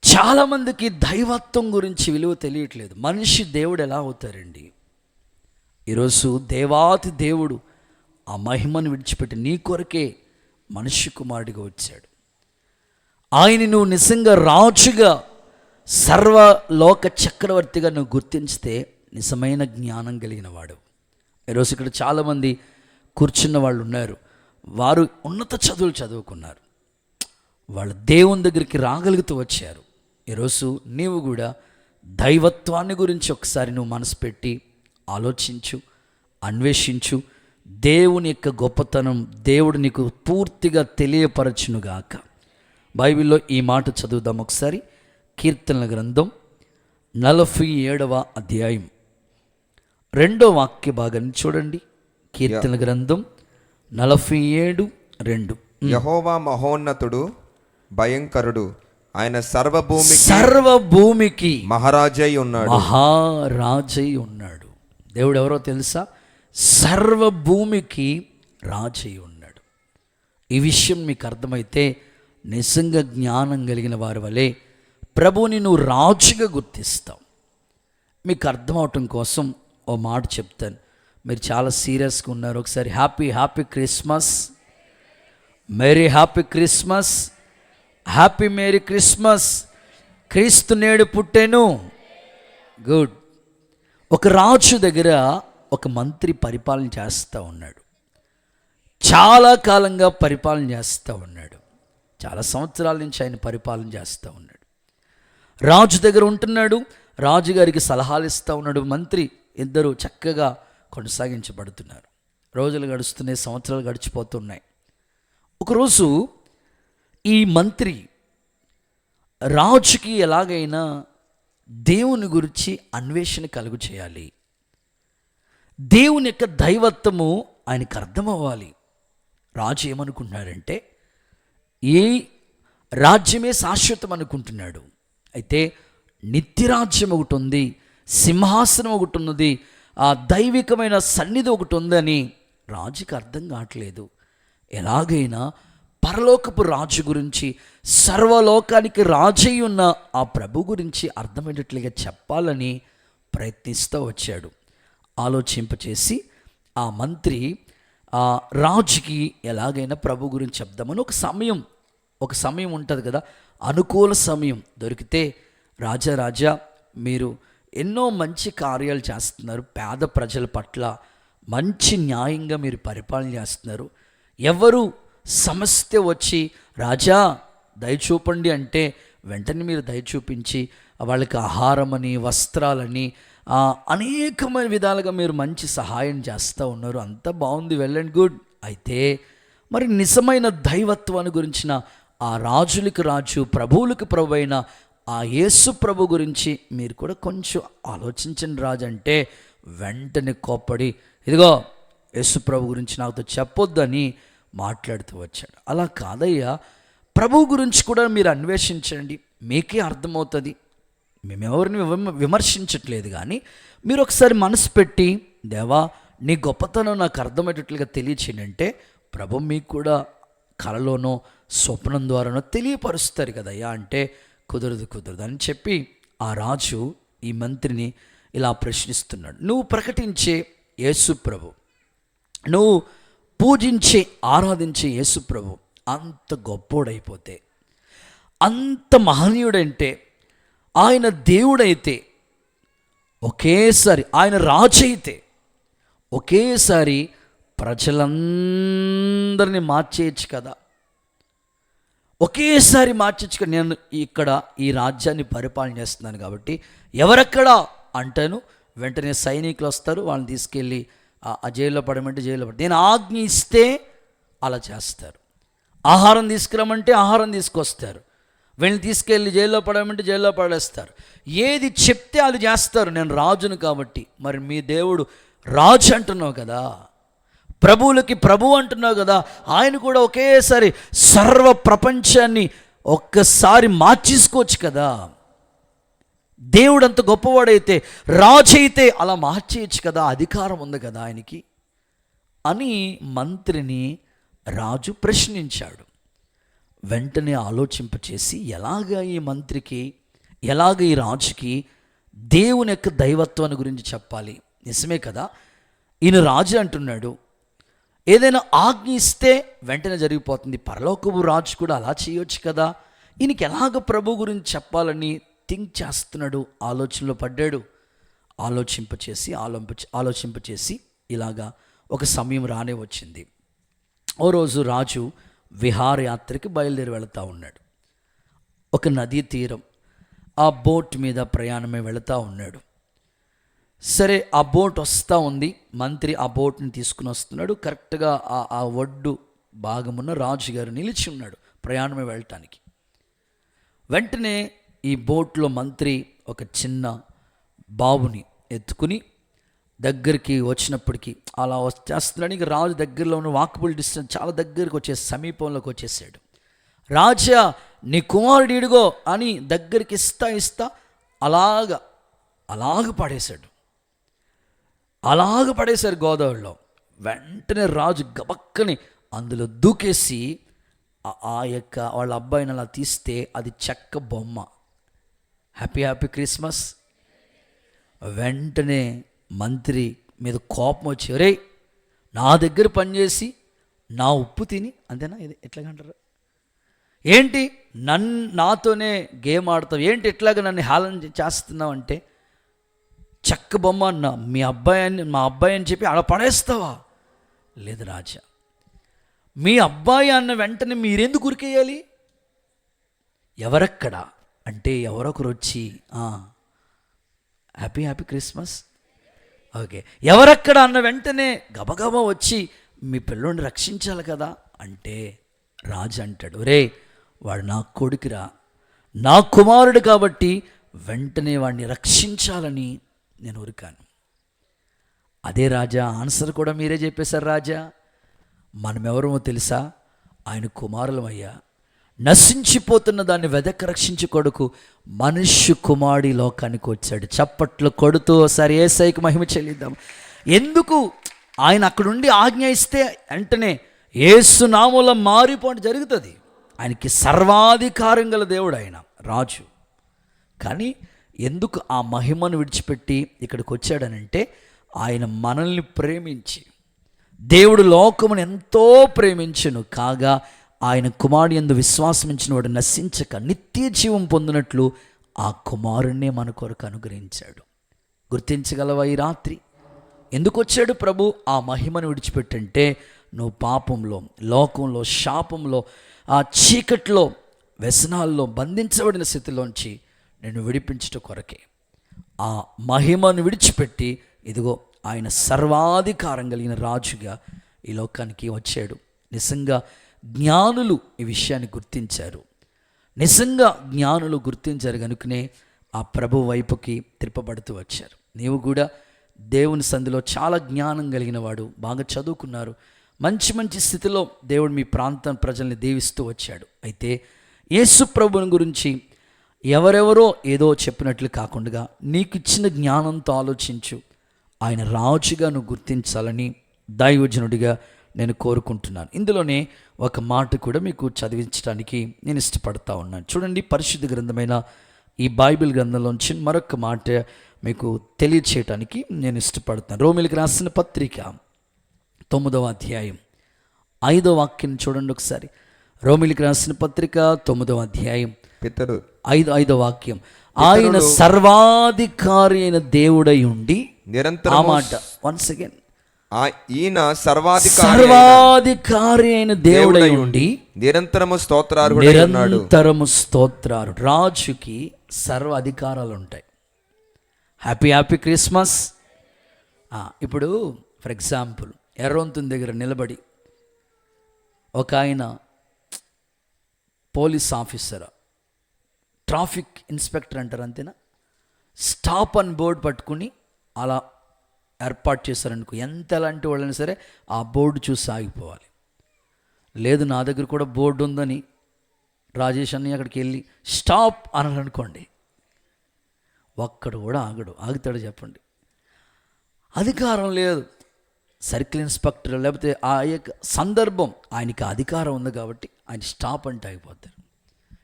[SPEAKER 1] చాలామందికి దైవత్వం గురించి విలువ తెలియట్లేదు. మనిషి దేవుడు ఎలా అవుతారండి? ఈరోజు దేవాతి దేవుడు ఆ మహిమను విడిచిపెట్టి నీ కొరకే మనిషి కుమారుడిగా వచ్చాడు. ఆయన నువ్వు నిజంగా రాజుగా, సర్వలోక చక్రవర్తిగా నువ్వు గుర్తించితే నిజమైన జ్ఞానం కలిగిన వాడు. ఈరోజు ఇక్కడ చాలామంది కూర్చున్న వాళ్ళు ఉన్నారు, వారు ఉన్నత చదువులు చదువుకున్నారు, వాళ్ళు దేవుని దగ్గరికి రాగలుగుతూ వచ్చారు. ఈరోజు నీవు కూడా దైవత్వాన్ని గురించి ఒకసారి నువ్వు మనసు పెట్టి ఆలోచించు, అన్వేషించు. దేవుని యొక్క గొప్పతనం దేవుడు నీకు పూర్తిగా తెలియపరచునుగాక. బైబిల్లో ఈ మాట చదువుదాం ఒకసారి. కీర్తనల గ్రంథం 47వ అధ్యాయం 2వ వాక్య భాగాన్ని చూడండి. కీర్తనల గ్రంథం 47:2.
[SPEAKER 3] యెహోవా మహోన్నతుడు భయంకరుడు, ఆయన
[SPEAKER 1] సర్వభూమికి
[SPEAKER 3] మహారాజై ఉన్నాడు.
[SPEAKER 1] మహారాజై ఉన్నాడు. దేవుడు ఎవరో తెలుసా? సర్వభూమికి రాజై ఉన్నాడు. ఈ విషయం మీకు అర్థమైతే నిజంగా జ్ఞానం కలిగిన వారి వలె ప్రభువుని నువ్వు రాజుగా గుర్తిస్తావు. మీకు అర్థం అవటం కోసం ఓ మాట చెప్తాను. మీరు చాలా సీరియస్గా ఉన్నారు. ఒకసారి happy Christmas, merry happy Christmas, happy merry Christmas. క్రీస్తు నేడు పుట్టెను. గుడ్. ఒక రాజు దగ్గర ఒక మంత్రి పరిపాలన చేస్తూ ఉన్నాడు. చాలా కాలంగా పరిపాలన చేస్తూ ఉన్నాడు. చాలా సంవత్సరాల నుంచి ఆయన పరిపాలన చేస్తూ ఉన్నాడు. రాజు దగ్గర ఉంటున్నాడు, రాజుగారికి సలహాలు ఇస్తూ ఉన్నాడు. మంత్రి ఇద్దరు చక్కగా కొనసాగించబడుతున్నారు. రోజులు గడుస్తున్నాయి, సంవత్సరాలు గడిచిపోతున్నాయి. ఒకరోజు ఈ మంత్రి రాజుకి ఎలాగైనా దేవుని గురించి అన్వేషణ కలుగు చేయాలి, దేవుని యొక్క దైవత్వము ఆయనకు అర్థమవ్వాలి. రాజు ఏమనుకుంటున్నాడంటే ఈ రాజ్యమే శాశ్వతం అనుకుంటున్నాడు. అయితే నిత్యరాజ్యం ఒకటి ఉంది, సింహాసనం ఒకటి ఉన్నది, ఆ దైవికమైన సన్నిధి ఒకటి ఉందని రాజుకి అర్థం కావట్లేదు. ఎలాగైనా పరలోకపు రాజు గురించి, సర్వలోకానికి రాజై ఉన్న ఆ ప్రభు గురించి అర్థమయ్యేటట్లుగా చెప్పాలని ప్రయత్నిస్తూ వచ్చాడు. ఆలోచింపచేసి ఆ మంత్రి ఆ రాజుకి ఎలాగైనా ప్రభు గురించి చెప్దామని ఒక సమయం ఉంటుంది కదా, అనుకూల సమయం దొరికితే, రాజా మీరు ఎన్నో మంచి కార్యాలు చేస్తున్నారు, పేద ప్రజల పట్ల మంచి న్యాయంగా మీరు పరిపాలన చేస్తున్నారు. ఎవరు సమస్య వచ్చి రాజా దయచూపండి అంటే వెంటనే మీరు దయచూపించి వాళ్ళకి ఆహారమని, వస్త్రాలని, అనేకమైన విధాలుగా మీరు మంచి సహాయం చేస్తూ ఉన్నారు. అంతా బాగుంది, వెల్ అండ్ గుడ్. అయితే మరి నిజమైన దైవత్వాన్ని గురించిన ఆ రాజులకు రాజు, ప్రభువులకు ప్రభు అయిన ఆ యేసు ప్రభు గురించి మీరు కూడా కొంచెం ఆలోచించండి రాజు అంటే వెంటనే కోప్పడి, ఇదిగో యేసు ప్రభు గురించి నాతో చెప్పొద్దని మాట్లాడుతూ వచ్చాడు. అలా కాదయ్యా, ప్రభు గురించి కూడా మీరు అన్వేషించండి, మీకే అర్థమవుతుంది. మేమెవరిని విమర్శించట్లేదు, కానీ మీరు ఒకసారి మనసు పెట్టి, దేవా నీ గొప్పతనం నాకు అర్థమయ్యేటట్లుగా తెలియచేయండి అంటే ప్రభు మీకు కూడా కలలోనో స్వప్నం ద్వారానో తెలియపరుస్తారు కదయ్యా అంటే కుదరదు అని చెప్పి ఆ రాజు ఈ మంత్రిని ఇలా ప్రశ్నిస్తున్నాడు. నువ్వు ప్రకటించే యేసు ప్రభు, నువ్వు పూజించే ఆరాధించే యేసు ప్రభు అంత గొప్పోడైపోతే, అంత మహనీయుడంటే, ఆయన దేవుడైతే, ఒకేసారి ఆయన రాజు అయితే ఒకేసారి ప్రజలందరినీ మార్చేయచ్చు కదా, ఒకేసారి మార్చచ్చు కదా. నేను ఇక్కడ ఈ రాజ్యాన్ని పరిపాలన చేస్తున్నాను కాబట్టి ఎవరెక్కడా అంటాను, వెంటనే సైనికులు వస్తారు, వాళ్ళని తీసుకెళ్ళి ఆ జైల్లో పడమంటే జైల్లో పడి, నేను ఆజ్ఞ ఇస్తే అలా చేస్తారు. ఆహారం తీసుకురమ్మంటే ఆహారం తీసుకొస్తారు, వీళ్ళని తీసుకెళ్ళి జైల్లో పడమంటే జైల్లో పడేస్తారు. ఏది చెప్తే అది చేస్తారు. నేను రాజును కాబట్టి. మరి మీ దేవుడు రాజు అంటున్నావు కదా, ప్రభువులకి ప్రభు అంటున్నావు కదా, ఆయన కూడా ఒకేసారి సర్వ ప్రపంచాన్ని ఒక్కసారి మార్చేసుకోవచ్చు కదా. దేవుడు అంత గొప్పవాడైతే, రాజు అయితే అలా మార్చేయచ్చు కదా, అధికారం ఉంది కదా ఆయనకి అని మంత్రిని రాజు ప్రశ్నించాడు. వెంటనే ఆలోచింపచేసి ఎలాగ ఈ మంత్రికి, ఎలాగ ఈ రాజుకి దేవుని యొక్క దైవత్వాన్ని గురించి చెప్పాలి. నిజమే కదా, ఈయన రాజు అంటున్నాడు, ఏదైనా ఆజ్ఞ ఇస్తే వెంటనే జరిగిపోతుంది. పరలోకపు రాజు కూడా అలా చేయొచ్చు కదా, ఈయనకి ఎలాగ ప్రభు గురించి చెప్పాలని థింక్ చేస్తున్నాడు. ఆలోచనలో పడ్డాడు. ఆలోచింపచేసి ఇలాగా ఒక సమయం రానే వచ్చింది. ఓ రోజు రాజు విహారయాత్రకి బయలుదేరి వెళుతూ ఉన్నాడు. ఒక నదీ తీరం, ఆ బోట్ మీద ప్రయాణమే వెళుతూ ఉన్నాడు. సరే, ఆ బోట్ వస్తూ ఉంది. మంత్రి ఆ బోట్ని తీసుకుని వస్తున్నాడు. కరెక్ట్గా ఆ ఒడ్డు భాగమున్న రాజుగారు నిలిచి ఉన్నాడు ప్రయాణమే వెళ్ళటానికి. వెంటనే ఈ బోట్లో మంత్రి ఒక చిన్న బాబుని ఎత్తుకుని దగ్గరికి వచ్చినప్పటికీ అలా వచ్చేస్తున్నాడు. ఇంక రాజు దగ్గరలో ఉన్న వాకబుల్ డిస్టెన్స్ చాలా దగ్గరికి సమీపంలోకి వచ్చేసాడు. రాజా, నీ కుమారుడు ఇడుగో అని దగ్గరికి ఇస్తా అలాగ పడేశాడు. గోదావరిలో. వెంటనే రాజు గబక్కని అందులో దూకేసి ఆ యొక్క వాళ్ళ అబ్బాయిని అలా తీస్తే అది చెక్క బొమ్మ. Happy Christmas. వెంటనే మంత్రి మీద కోపం వచ్చి, ఒరే, నా దగ్గర పనిచేసి నా ఉప్పు తిని, అంతేనా, ఇది ఎట్లాగంటారు, ఏంటి నాతోనే గేమ్ ఆడతావు, ఏంటి ఎట్లాగా నన్ను హేళన చేస్తున్నావు అంటే, చెక్క బొమ్మ అన్న మా అబ్బాయి అని చెప్పి అలా పడేస్తావా? లేదు రాజా, మీ అబ్బాయి అన్న వెంటనే మీరెందుకు ఉరికేయాలి? ఎవరక్కడ అంటే ఎవరొకరు వచ్చి హ్యాపీ క్రిస్మస్, ఓకే, ఎవరక్కడ అన్న వెంటనే గబగబా వచ్చి మీ పిల్లోడిని రక్షించాలి కదా అంటే, రాజు అంటాడు, రే, వాడు నా కొడుకురా, నా కుమారుడు కాబట్టి వెంటనే వాడిని రక్షించాలని నేను ఉరికాను. అదే రాజా, ఆన్సర్ కూడా మీరే చెప్పేశారు రాజా. మనమెవరమో తెలుసా? ఆయన కుమారులమయ్యా. నశించిపోతున్న దాన్ని వెదక రక్షించు కొడుకు మనుష్య కుమారుడి లోకానికి వచ్చాడు. చప్పట్లు కొడుతూ ఒకసారి యేసయ్యకు మహిమ చెల్లిద్దాం. ఎందుకు ఆయన అక్కడుండి ఆజ్ఞ ఇస్తే వెంటనే యేసు నామములో మారిపోవడం జరుగుతుంది. ఆయనకి సర్వాధికారం గల దేవుడు ఆయన, రాజు. కానీ ఎందుకు ఆ మహిమను విడిచిపెట్టి ఇక్కడికి వచ్చాడనంటే, ఆయన మనల్ని ప్రేమించి, దేవుడు లోకమును ఎంతో ప్రేమించును కాగా ఆయన కుమారుని యందు విశ్వాసమించిన వాడు నశించక నిత్య జీవం పొందినట్లు ఆ కుమారుణ్ణే మన కొరకు అనుగ్రహించాడు. గుర్తించగలవా ఈ రాత్రి? ఎందుకు వచ్చాడు ప్రభు? ఆ మహిమను విడిచిపెట్టంటే, నువ్వు పాపంలో, లోకంలో, శాపంలో, ఆ చీకట్లో, వ్యసనాల్లో బంధించబడిన స్థితిలోంచి నేను విడిపించట కొరకే ఆ మహిమను విడిచిపెట్టి, ఇదిగో ఆయన సర్వాధికారం కలిగిన రాజుగా ఈ లోకానికి వచ్చాడు. నిజంగా జ్ఞానులు ఈ విషయాన్ని గుర్తించారు. కనుకనే ఆ ప్రభు వైపుకి త్రిప్పబడుతూ వచ్చారు. నీవు కూడా దేవుని సంధిలో చాలా జ్ఞానం కలిగిన వాడు, బాగా చదువుకున్నారు, మంచి స్థితిలో దేవుడు మీ ప్రాంతం ప్రజల్ని దీవిస్తూ వచ్చాడు. అయితే యేసు ప్రభుని గురించి ఎవరెవరో ఏదో చెప్పినట్లు కాకుండా నీకు ఇచ్చిన జ్ఞానంతో ఆలోచించు. ఆయన రాజుగా నువ్వు గుర్తించాలని దైవజనుడిగా నేను కోరుకుంటున్నాను. ఇందులోనే ఒక మాట కూడా మీకు చదివించడానికి నేను ఇష్టపడతా ఉన్నాను. చూడండి, పరిశుద్ధ గ్రంథమైన ఈ బైబిల్ గ్రంథంలోంచి మరొక మాట మీకు తెలియచేయటానికి నేను ఇష్టపడతాను. రోమిలికి రాసిన పత్రిక 9వ అధ్యాయం 5వ వాక్యం చూడండి ఒకసారి. రోమిలికి రాసిన పత్రిక 9వ అధ్యాయం 5వ వాక్యం. ఆయన సర్వాధికారి అయిన దేవుడై ఉండి, ఆ మాట వన్స్ అగైన్,
[SPEAKER 3] ఈయన
[SPEAKER 1] సర్వాధికారి అయిన దేవుడై ఉండి
[SPEAKER 3] నిరంతరము
[SPEAKER 1] స్తోత్రాలు. రాజుకి సర్వ అధికారాలు ఉంటాయి. Happy Christmas. ఇప్పుడు ఫర్ ఎగ్జాంపుల్, ఎర్రవంతుని దగ్గర నిలబడి ఒక ఆయన పోలీస్ ఆఫీసర్, ట్రాఫిక్ ఇన్స్పెక్టర్ అంటారు, అంతేనా, స్టాప్ అని బోర్డు పట్టుకుని అలా ఏర్పాటు చేశారనుకో, ఎంత ఎలాంటి వాళ్ళని సరే ఆ బోర్డు చూసి ఆగిపోవాలి. లేదు, నా దగ్గర కూడా బోర్డు ఉందని రాజేష్ అన్ని అక్కడికి వెళ్ళి స్టాప్ అని అనుకోండి, ఒక్కడు కూడా ఆగుతాడు చెప్పండి? అధికారం లేదు. సర్కిల్ ఇన్స్పెక్టర్ లేకపోతే ఆ యొక్క సందర్భం, ఆయనకి అధికారం ఉంది కాబట్టి ఆయన స్టాప్ అంటే ఆగిపోతారు.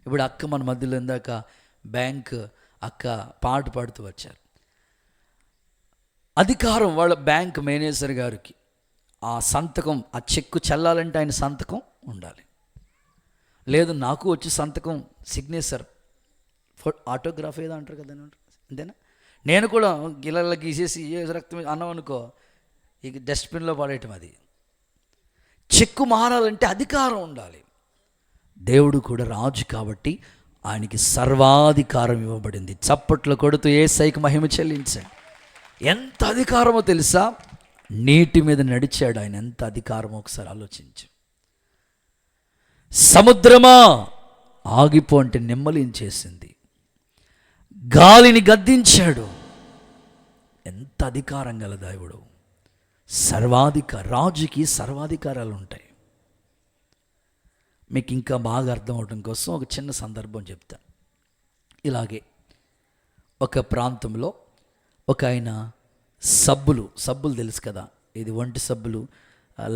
[SPEAKER 1] ఇప్పుడు అక్క మన మధ్యలో ఇందాక బ్యాంక్ అక్క పాట పాడుతూ వచ్చారు. అధికారం వాళ్ళ బ్యాంక్ మేనేజర్ గారికి ఆ సంతకం, ఆ చెక్కు చెల్లాలంటే ఆయన సంతకం ఉండాలి. లేదు, నాకు వచ్చి సంతకం, సిగ్నేచర్, ఆటోగ్రాఫ్ ఏదో అంటారు కదా, అంతేనా? నేను కూడా గిల్లల గీసేసి ఏ రక్తం అన్నం అనుకో, ఇక డస్ట్బిన్లో పడేయటం. అది చెక్కు మారాలంటే అధికారం ఉండాలి. దేవుడు కూడా రాజు కాబట్టి ఆయనకి సర్వాధికారం ఇవ్వబడింది. చప్పట్లు కొడుతూ యేసయ్యకు మహిమ చెల్లించండి. ఎంత అధికారమో తెలుసా? నీటి మీద నడిచాడు ఆయన. ఎంత అధికారమో ఒకసారి ఆలోచించు. సముద్రమా ఆగిపో అంటే నెమ్మలించేసింది. గాలిని గద్దించాడు. ఎంత అధికారం గల దేవుడు! రాజుకి సర్వాధికారాలు ఉంటాయి. మీకు ఇంకా బాగా అర్థం అవడం కోసం ఒక చిన్న సందర్భం చెప్తాను. ఇలాగే ఒక ప్రాంతంలో ఒక ఆయన సబ్బులు తెలుసు కదా, ఇది ఒంటి సబ్బులు,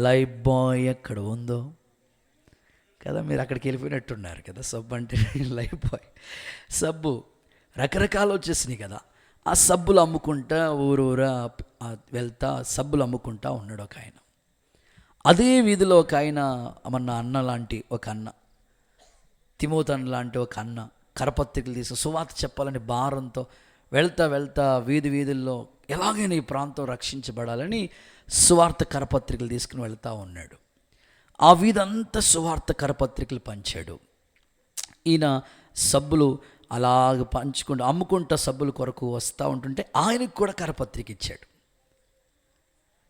[SPEAKER 1] లైఫ్ బాయ్ ఎక్కడ ఉందో కదా, మీరు అక్కడికి వెళ్ళిపోయినట్టున్నారు కదా. సబ్బు అంటే లైఫ్ బాయ్ సబ్బు రకరకాలు వచ్చేసినాయి కదా. ఆ సబ్బులు అమ్ముకుంటా ఊరూరా వెళ్తా సబ్బులు అమ్ముకుంటా ఉన్నాడు ఒక ఆయన. అదే వీధిలో ఒక ఆయన, మన అన్న లాంటి ఒక అన్న, తిమోతన్ లాంటి ఒక అన్న కరపత్రికలు తీసి సువార్త చెప్పాలని భారంతో వెళ్తా వీధుల్లో ఎలాగైనా ఈ ప్రాంతం రక్షించబడాలని సువార్త కరపత్రికలు తీసుకుని వెళ్తూ ఉన్నాడు. ఆ వీధంతా సువార్త కరపత్రికలు పంచాడు. ఈయన సబ్బులు అలాగ పంచుకుంటూ అమ్ముకుంటా సబ్బుల కొరకు వస్తూ ఉంటుంటే ఆయనకు కూడా కరపత్రిక ఇచ్చాడు,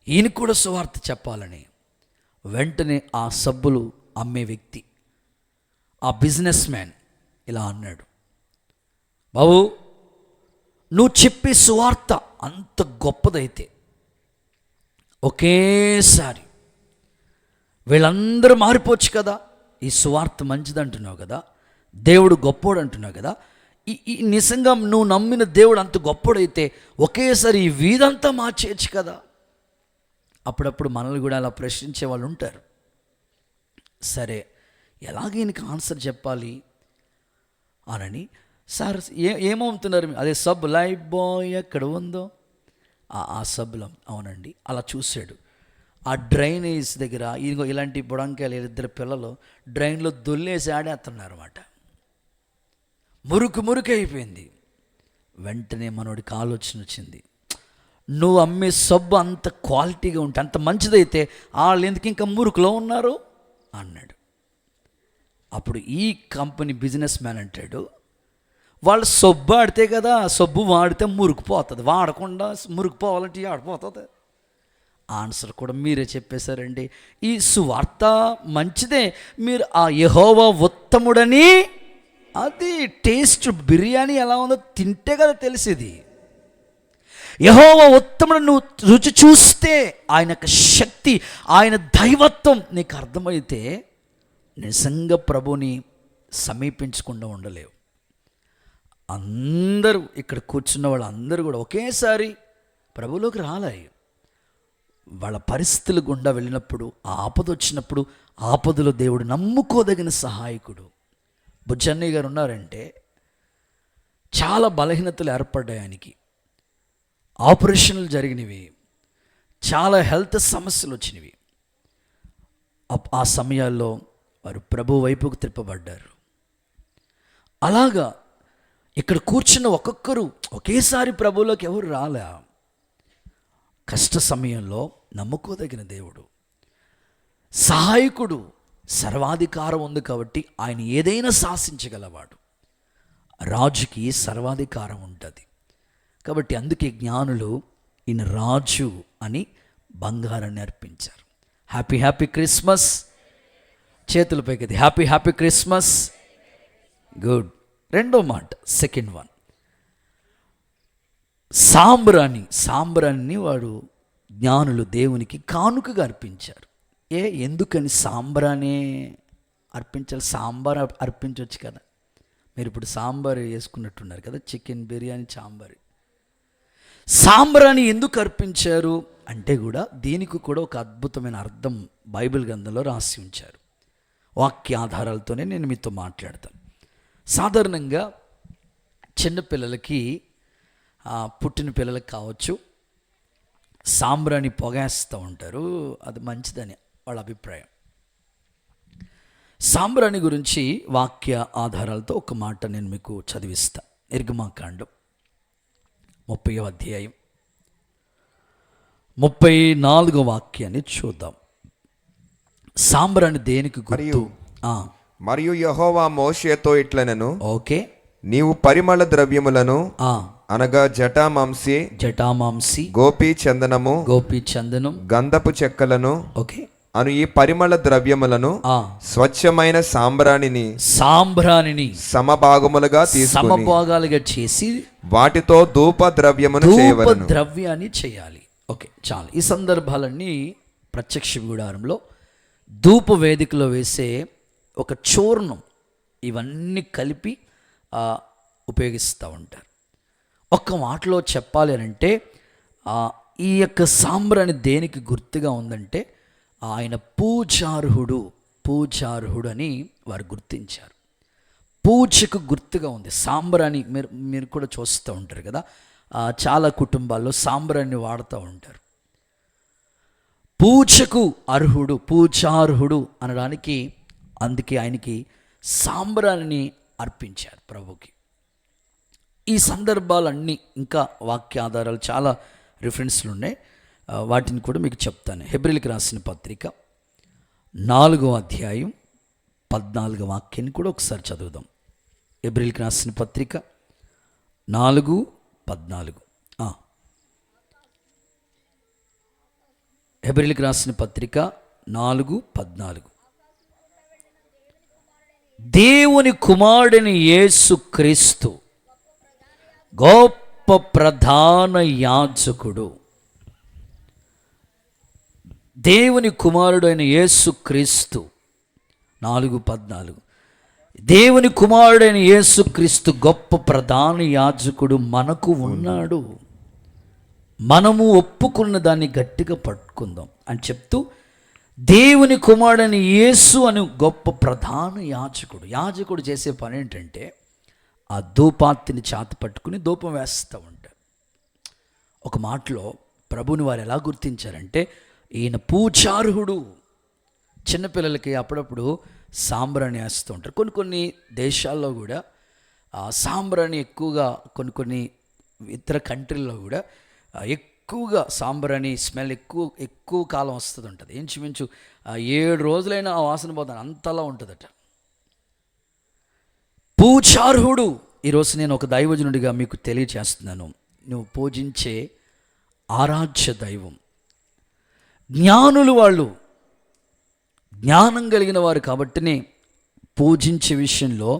[SPEAKER 1] ఈయనకు కూడా సువార్త చెప్పాలని. వెంటనే ఆ సబ్బులు అమ్మే వ్యక్తి, ఆ బిజినెస్ మ్యాన్ ఇలా అన్నాడు, బాబు నువ్వు చెప్పే సువార్త అంత గొప్పదైతే ఒకేసారి వీళ్ళందరూ మారిపోవచ్చు కదా. ఈ సువార్త మంచిది అంటున్నావు కదా, దేవుడు గొప్పోడు అంటున్నావు కదా, ఈ నిజంగా నువ్వు నమ్మిన దేవుడు అంత గొప్పోడైతే ఒకేసారి ఈ వీధంతా మార్చేయచ్చు కదా. అప్పుడప్పుడు మనల్ని కూడా అలా ప్రశ్నించే వాళ్ళు ఉంటారు. సరే ఎలాగే ఈయనకి ఆన్సర్ చెప్పాలి అనని, సార్ ఏమవుతున్నారు? అదే సబ్బు లైఫ్ బాయ్ ఎక్కడ ఉందో ఆ సబ్బులం. అవునండి. అలా చూశాడు. ఆ డ్రైనేజ్ దగ్గర ఇదిగో ఇలాంటి బుడంకాయలు ఇద్దరు పిల్లలు డ్రైన్లో దొల్లేసి ఆడేస్తున్నారు అన్నమాట. మురికి అయిపోయింది. వెంటనే మనోడికి ఆలోచన వచ్చింది, నువ్వు అమ్మే సబ్బు అంత క్వాలిటీగా ఉంటే అంత మంచిదైతే వాళ్ళు ఎందుకు ఇంకా మురుకులో ఉన్నారు అన్నాడు. అప్పుడు ఈ కంపెనీ బిజినెస్ మ్యాన్ అంటాడు, వాళ్ళు సబ్బు ఆడితే కదా, సబ్బు వాడితే మురికిపోతుంది, వాడకుండా మురికిపోవాలంటే ఆడిపోతుంది. ఆన్సర్ కూడా మీరే చెప్పేశారండి. ఈ సువార్త మంచిదే, మీరు ఆ యెహోవా ఉత్తముడని, అది టేస్ట్ బిర్యానీ ఎలా ఉందో తింటే కదా తెలిసేది. యెహోవా ఉత్తముడు నువ్వు రుచి చూస్తే ఆయన యొక్క శక్తి, ఆయన దైవత్వం నీకు అర్థమైతే నిజంగా ప్రభుని సమీపించకుండా ఉండలేవు. అందరూ ఇక్కడ కూర్చున్న వాళ్ళందరూ కూడా ఒకేసారి ప్రభులోకి రాలే. వాళ్ళ పరిస్థితులు గుండా వెళ్ళినప్పుడు, ఆపద వచ్చినప్పుడు, ఆపదలో దేవుడు నమ్ముకోదగిన సహాయకుడు. బుజ్జన్నయ్య గారు ఉన్నారంటే చాలా బలహీనతలు ఏర్పడ్డాయి ఆయనకి, ఆపరేషన్లు జరిగినవి, చాలా హెల్త్ సమస్యలు వచ్చినవి. ఆ సమయాల్లో వారు ప్రభు వైపుకు తిప్పబడ్డారు. అలాగా ఇక్కడ కూర్చున్న ఒక్కొక్కరు ఒకేసారి ప్రభువులోకి ఎవరు రాలే. కష్ట సమయంలో నమ్ముకోదగిన దేవుడు, సహాయకుడు, సర్వాధికారం ఉంది కాబట్టి ఆయన ఏదైనా శాసించగలవాడు. రాజుకి సర్వాధికారం ఉంటుంది కాబట్టి అందుకే జ్ఞానులు ఈయన రాజు అని బంగారాన్ని అర్పించారు. Happy Christmas. చేతుల పైకి హ్యాపీ క్రిస్మస్. గుడ్. రెండో మాట, సెకండ్ వన్, సాంబ్రాన్ని వాడు జ్ఞానులు దేవునికి కానుకగా అర్పించారు. ఎందుకని సాంబ్రానే అర్పించాలి? సాంబార్ అర్పించవచ్చు కదా. మీరు ఇప్పుడు సాంబార్ వేసుకున్నట్టున్నారు కదా, చికెన్ బిర్యానీ సాంబ్రాన్ని ఎందుకు అర్పించారు అంటే కూడా దీనికి కూడా ఒక అద్భుతమైన అర్థం బైబిల్ గ్రంథంలో రాసి ఉంచారు. వాక్యాధారాలతోనే నేను మీతో మాట్లాడతాను. సాధారణంగా చిన్నపిల్లలకి, పుట్టిన పిల్లలకి కావచ్చు, సాంబ్రాన్ని పొగేస్తూ ఉంటారు, అది మంచిదని వాళ్ళ అభిప్రాయం. సాంబ్రాణి గురించి వాక్య ఆధారాలతో ఒక మాట నేను మీకు చదివిస్తా. నిర్గమాకాండం 30వ అధ్యాయం 34వ వాక్యాన్ని చూద్దాం. సాంబ్రాణి దేనికి గుర్తు?
[SPEAKER 3] మరియు యెహోవా మోషేతో ఇట్లనెను,
[SPEAKER 1] ఓకే,
[SPEAKER 3] నీవు పరిమళ ద్రవ్యములను అనగా జటామాంసి,
[SPEAKER 1] జటామాంసి,
[SPEAKER 3] గోపీ చందనము,
[SPEAKER 1] గోపీ చందనం,
[SPEAKER 3] గంధపు చెక్కలను
[SPEAKER 1] ఓకే,
[SPEAKER 3] అను ఈ పరిమళ ద్రవ్యములను స్వచ్ఛమైన సాంబ్రాణిని సమభాగములుగా తీసుకొని
[SPEAKER 1] సమభాగాలుగా చేసి
[SPEAKER 3] వాటితో ధూప ద్రవ్యమును చేయవలెను.
[SPEAKER 1] ద్రవ్యాన్ని చేయాలి. ఓకే, చాలు. ఈ సందర్భాలన్నీ ప్రత్యక్ష గుడారంలో ధూప వేదికలో వేసే ఒక చూర్ణం, ఇవన్నీ కలిపి ఉపయోగిస్తూ ఉంటారు. ఒక్క మాటలో చెప్పాలి అని అంటే ఈ యొక్క సాంబ్రాణి దేనికి గుర్తుగా ఉందంటే ఆయన పూజార్హుడు అని వారు గుర్తించారు. పూజకు గుర్తుగా ఉంది సాంబ్రాణి. మీరు కూడా చూస్తూ ఉంటారు కదా, చాలా కుటుంబాల్లో సాంబ్రాణి వాడుతూ ఉంటారు. పూజకు అర్హుడు, పూజార్హుడు అనడానికి అందుకే ఆయనకి సాంబ్రాణిని అర్పించారు ప్రభుకి. ఈ సందర్భాలన్నీ ఇంకా వాక్యాధారాలు చాలా రిఫరెన్స్లు ఉన్నాయి, వాటిని కూడా మీకు చెప్తాను. హెబ్రీయులకు రాసిన పత్రిక 4వ అధ్యాయం 14వ వాక్యాన్ని కూడా ఒకసారి చదువుదాం. హెబ్రీయులకు రాసిన పత్రిక 4:14. హెబ్రీయులకు రాసిన పత్రిక 4:14. దేవుని కుమారుడైన యేసుక్రీస్తు గొప్ప ప్రధాన యాజకుడు. దేవుని కుమారుడైన యేసుక్రీస్తు 4:14. దేవుని కుమారుడైన యేసుక్రీస్తు గొప్ప ప్రధాన యాజకుడు మనకు ఉన్నాడు, మనము ఒప్పుకున్న దాన్ని గట్టిగా పట్టుకుందాం అని చెప్తూ దేవుని కుమారుడైన యేసు అని గొప్ప ప్రధాన యాజకుడు చేసే పని ఏంటంటే ఆ ధూపాత్తిని చాతి పట్టుకుని ధూపం వేస్తూ ఉంటారు. ఒక మాటలో ప్రభుని వారు ఎలా గుర్తించారంటే ఈయన పూజార్హుడు. చిన్నపిల్లలకి అప్పుడప్పుడు సాంబ్రాణి వేస్తూ ఉంటారు. కొన్ని దేశాల్లో కూడా సాంబ్రాణి ఎక్కువగా, కొన్ని ఇతర కంట్రీల్లో కూడా ఎక్కువగా సాంబ్రాణి స్మెల్ ఎక్కువ కాలం వస్తుంది ఉంటుంది. ఇంచుమించు 7 రోజులైనా ఆ వాసన పోతాను, అంతలా ఉంటుందట. పూజార్హుడు. ఈరోజు నేను ఒక దైవజనుడిగా మీకు తెలియచేస్తున్నాను, నువ్వు పూజించే ఆరాధ్య దైవం. జ్ఞానులు, వాళ్ళు జ్ఞానం కలిగిన వారు కాబట్టినే పూజించే విషయంలో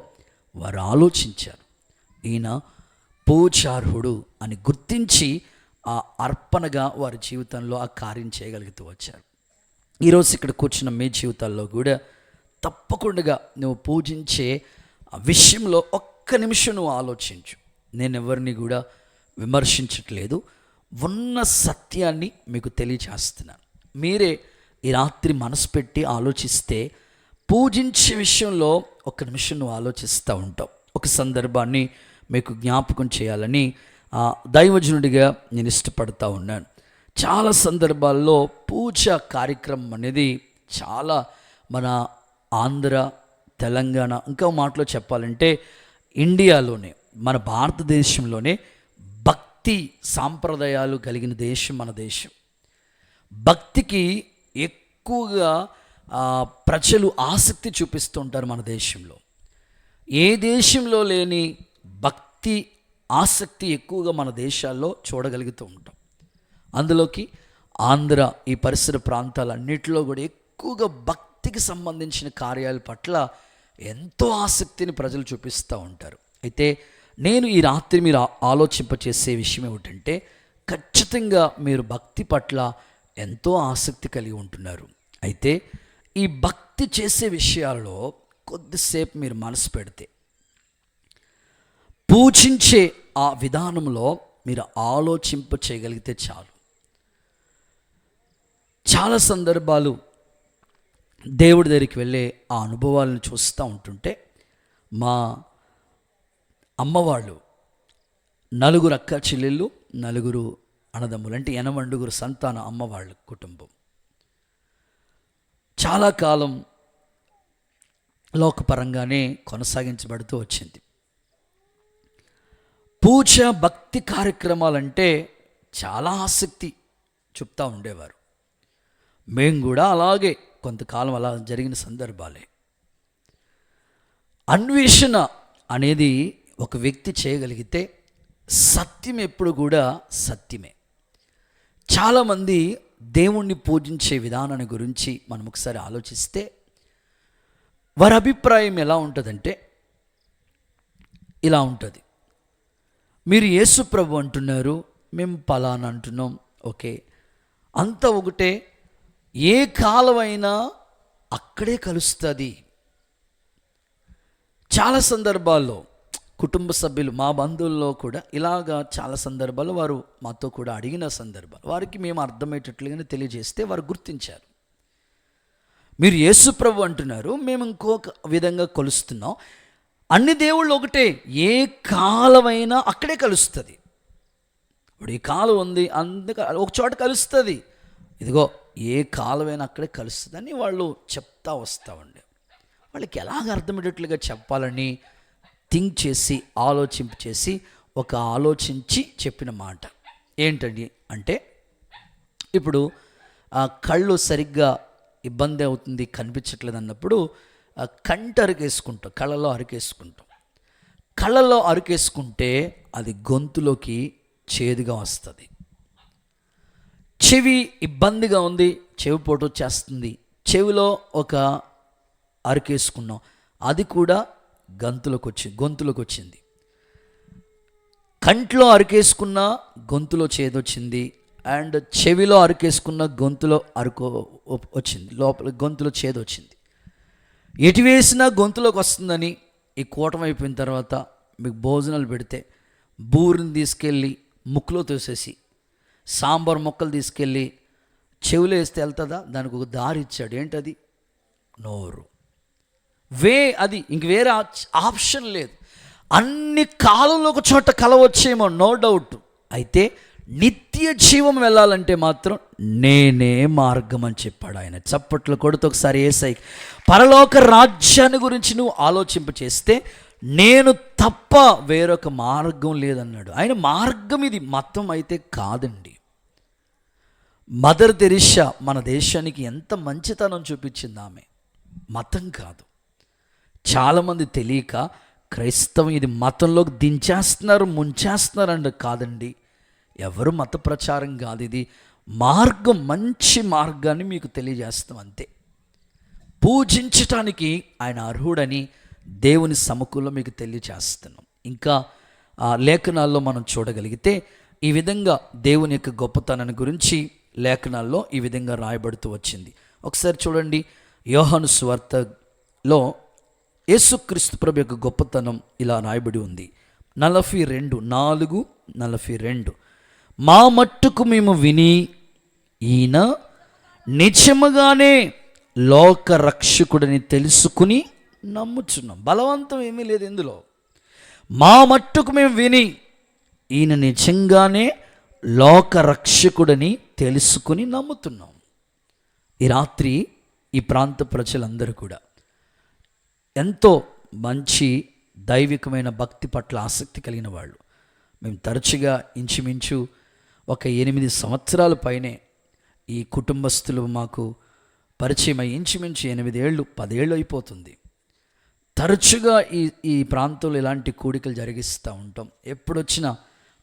[SPEAKER 1] వారు ఆలోచించారు. ఈయన పూజార్హుడు అని గుర్తించి ఆ అర్పణగా వారి జీవితంలో ఆ కార్యం చేయగలుగుతూ వచ్చారు. ఈరోజు ఇక్కడ కూర్చున్న మీ జీవితాల్లో కూడా తప్పకుండా నువ్వు పూజించే ఆ విషయంలో ఒక్క నిమిషం నువ్వు ఆలోచించు. నేను ఎవరిని కూడా విమర్శించట్లేదు, ఉన్న సత్యాన్ని మీకు తెలియచేస్తున్నాను. మీరే ఈ రాత్రి మనసు పెట్టి ఆలోచిస్తే పూజించే విషయంలో ఒక్క నిమిషం నువ్వు ఆలోచిస్తూ ఉంటావు. ఒక సందర్భాన్ని మీకు జ్ఞాపకం చేయాలని దైవజనుడిగా నేను ఇష్టపడతా ఉన్నాను. చాలా సందర్భాల్లో పూజ కార్యక్రమం అనేది చాలా మన ఆంధ్ర, తెలంగాణ, ఇంకా మాటలో చెప్పాలంటే ఇండియాలోనే, మన భారతదేశంలోనే భక్తి సాంప్రదాయాలు కలిగిన దేశం మన దేశం. భక్తికి ఎక్కువగా ప్రజలు ఆసక్తి చూపిస్తూ ఉంటారు మన దేశంలో. ఏ దేశంలో లేని భక్తి ఆసక్తి ఎక్కువగా మన దేశాల్లో చూడగలుగుతూ ఉంటాం. అందులోకి ఆంధ్ర, ఈ పరిసర ప్రాంతాలన్నిటిలో కూడా ఎక్కువగా భక్తికి సంబంధించిన కార్యాల పట్ల ఎంతో ఆసక్తిని ప్రజలు చూపిస్తూ ఉంటారు. అయితే నేను ఈ రాత్రి మీరు ఆలోచింపచేసే విషయం ఏమిటంటే, ఖచ్చితంగా మీరు భక్తి పట్ల ఎంతో ఆసక్తి కలిగి ఉంటున్నారు. అయితే ఈ భక్తి చేసే విషయాల్లో కొద్దిసేపు మీరు మనసు పెడితే, పూజించే ఆ విధానంలో మీరు ఆలోచింప చేయగలిగితే చాలు. చాలా సందర్భాలు దేవుడి దగ్గరికి వెళ్ళే ఆ అనుభవాలను చూస్తూ ఉంటుంటే, మా అమ్మవాళ్ళు 4 అక్క చెల్లెళ్ళు, 4 అన్నదమ్ములు, అంటే 80 సంతాన అమ్మవాళ్ళ కుటుంబం. చాలా కాలం లోకపరంగానే కొనసాగించబడుతూ వచ్చింది. పూజ భక్తి కార్యక్రమాలంటే చాలా ఆసక్తి చూపుతూ ఉండేవారు. మేము కూడా అలాగే కొంతకాలం అలా జరిగిన సందర్భాలే. అన్వేషణ అనేది ఒక వ్యక్తి చేయగలిగితే సత్యం ఎప్పుడు కూడా సత్యమే. చాలామంది దేవుణ్ణి పూజించే విధానాన్ని గురించి మనం ఒకసారి ఆలోచిస్తే వారి అభిప్రాయం ఎలా ఉంటుందంటే ఇలా ఉంటుంది. మీరు యేసు ప్రభు అంటున్నారు, మేము పలానా అంటున్నాం, ఓకే అంతా ఒకటే, ఏ కాలమైనా అక్కడే కలుస్తుంది. చాలా సందర్భాల్లో కుటుంబ సభ్యులు, మా బంధువుల్లో కూడా ఇలాగా చాలా సందర్భాలు వారు మాతో కూడా అడిగిన సందర్భాలు, వారికి మేము అర్థమయ్యేటట్లుగానే తెలియజేస్తే వారు గుర్తించారు. మీరు యేసు ప్రభు అంటున్నారు, మేము ఇంకొక విధంగా కొలుస్తున్నాం. అన్ని దేవుళ్ళు ఒకటే, ఏ కాలమైనా అక్కడే కలుస్తుంది. ఇప్పుడు ఈ కాలం ఉంది, అందుకు ఒక చోట కలుస్తుంది, ఇదిగో ఏ కాలమైనా అక్కడే కలుస్తుంది అని వాళ్ళు చెప్తా వస్తామండి. వాళ్ళకి ఎలాగ అర్థమయ్యేటట్లుగా చెప్పాలని థింక్ చేసి ఆలోచింపు చేసి ఒక ఆలోచించి చెప్పిన మాట ఏంటండి అంటే, ఇప్పుడు కళ్ళు సరిగ్గా ఇబ్బంది అవుతుంది, కనిపించట్లేదు అన్నప్పుడు కంటి అరికేసుకుంటాం, కళ్ళలో అరికేసుకుంటాం. కళ్ళలో అరికేసుకుంటే అది గొంతులోకి చేదుగా వస్తుంది. చెవి ఇబ్బందిగా ఉంది, చెవి పోటు వచ్చేస్తుంది, చెవిలో ఒక అరికేసుకున్నాం, అది కూడా గొంతులోకి వచ్చింది. కంట్లో అరికేసుకున్న గొంతులో చేదొచ్చింది, అండ్ చెవిలో అరికేసుకున్న గొంతులో వచ్చింది, లోపల గొంతులో చేదొచ్చింది. ఎటు వేసినా గొంతులోకి వస్తుందని ఈ కూటమి అయిపోయిన తర్వాత మీకు భోజనాలు పెడితే బూరిని తీసుకెళ్ళి ముక్కులో తోసేసి సాంబార్ మొక్కలు తీసుకెళ్ళి చెవిలో వేస్తే వెళ్తుందా? దానికి ఒక దారి ఇచ్చాడు. ఏంటది? నోరు. అది ఇంక వేరే ఆప్షన్ లేదు. అన్ని కాలంలో ఒక చోట కలవచ్చేమో, నో డౌట్. అయితే నిత్య జీవం వెళ్ళాలంటే మాత్రం నేనే మార్గం అని చెప్పాడు ఆయన. చప్పట్లు కొడుతూ ఒకసారి యేసయ్య పరలోక రాజ్యాన్ని గురించి నువ్వు ఆలోచింప చేస్తే నేను తప్ప వేరొక మార్గం లేదన్నాడు ఆయన. మార్గం ఇది, మతం అయితే కాదండి. మదర్ తెరిసా మన దేశానికి ఎంత మంచితనం చూపించింది ఆమె, మతం కాదు. చాలామంది తెలియక క్రైస్తవం ఇది మతంలోకి దించేస్తున్నారు, ముంచేస్తున్నారు అండి. కాదండి, ఎవరు మత ప్రచారం కాదు, ఇది మార్గం, మంచి మార్గాన్ని మీకు తెలియజేస్తాం అంతే. పూజించటానికి ఆయన అర్హుడని దేవుని సముఖంలో మీకు తెలియజేస్తున్నాం. ఇంకా లేఖనాల్లో మనం చూడగలిగితే ఈ విధంగా దేవుని యొక్క గొప్పతనాన్ని గురించి లేఖనాల్లో ఈ విధంగా రాయబడుతూ వచ్చింది. ఒకసారి చూడండి, యోహాను సువార్తలో యేసుక్రీస్తు ప్రభు యొక్క గొప్పతనం ఇలా రాయబడి ఉంది. 42:4-42 మా మట్టుకు మేము విని ఈయన నిజముగానే లోక రక్షకుడిని తెలుసుకుని నమ్ముచున్నాం. బలవంతం ఏమీ లేదు ఇందులో. మా మట్టుకు మేము విని ఈయన నిజంగానే లోక రక్షకుడిని తెలుసుకుని నమ్ముతున్నాం. ఈ రాత్రి ఈ ప్రాంత ప్రజలందరూ కూడా ఎంతో మంచి దైవికమైన భక్తి పట్ల ఆసక్తి కలిగిన వాళ్ళు. మేము తరచుగా ఇంచుమించు ఒక 8 సంవత్సరాల పైనే ఈ కుటుంబస్తులు మాకు పరిచయం అయ్యి ఇంచుమించు 8 ఏళ్ళు 10 ఏళ్ళు అయిపోతుంది. తరచుగా ఈ ప్రాంతంలో ఇలాంటి కూడికలు జరిగిస్తూ ఉంటాం. ఎప్పుడొచ్చినా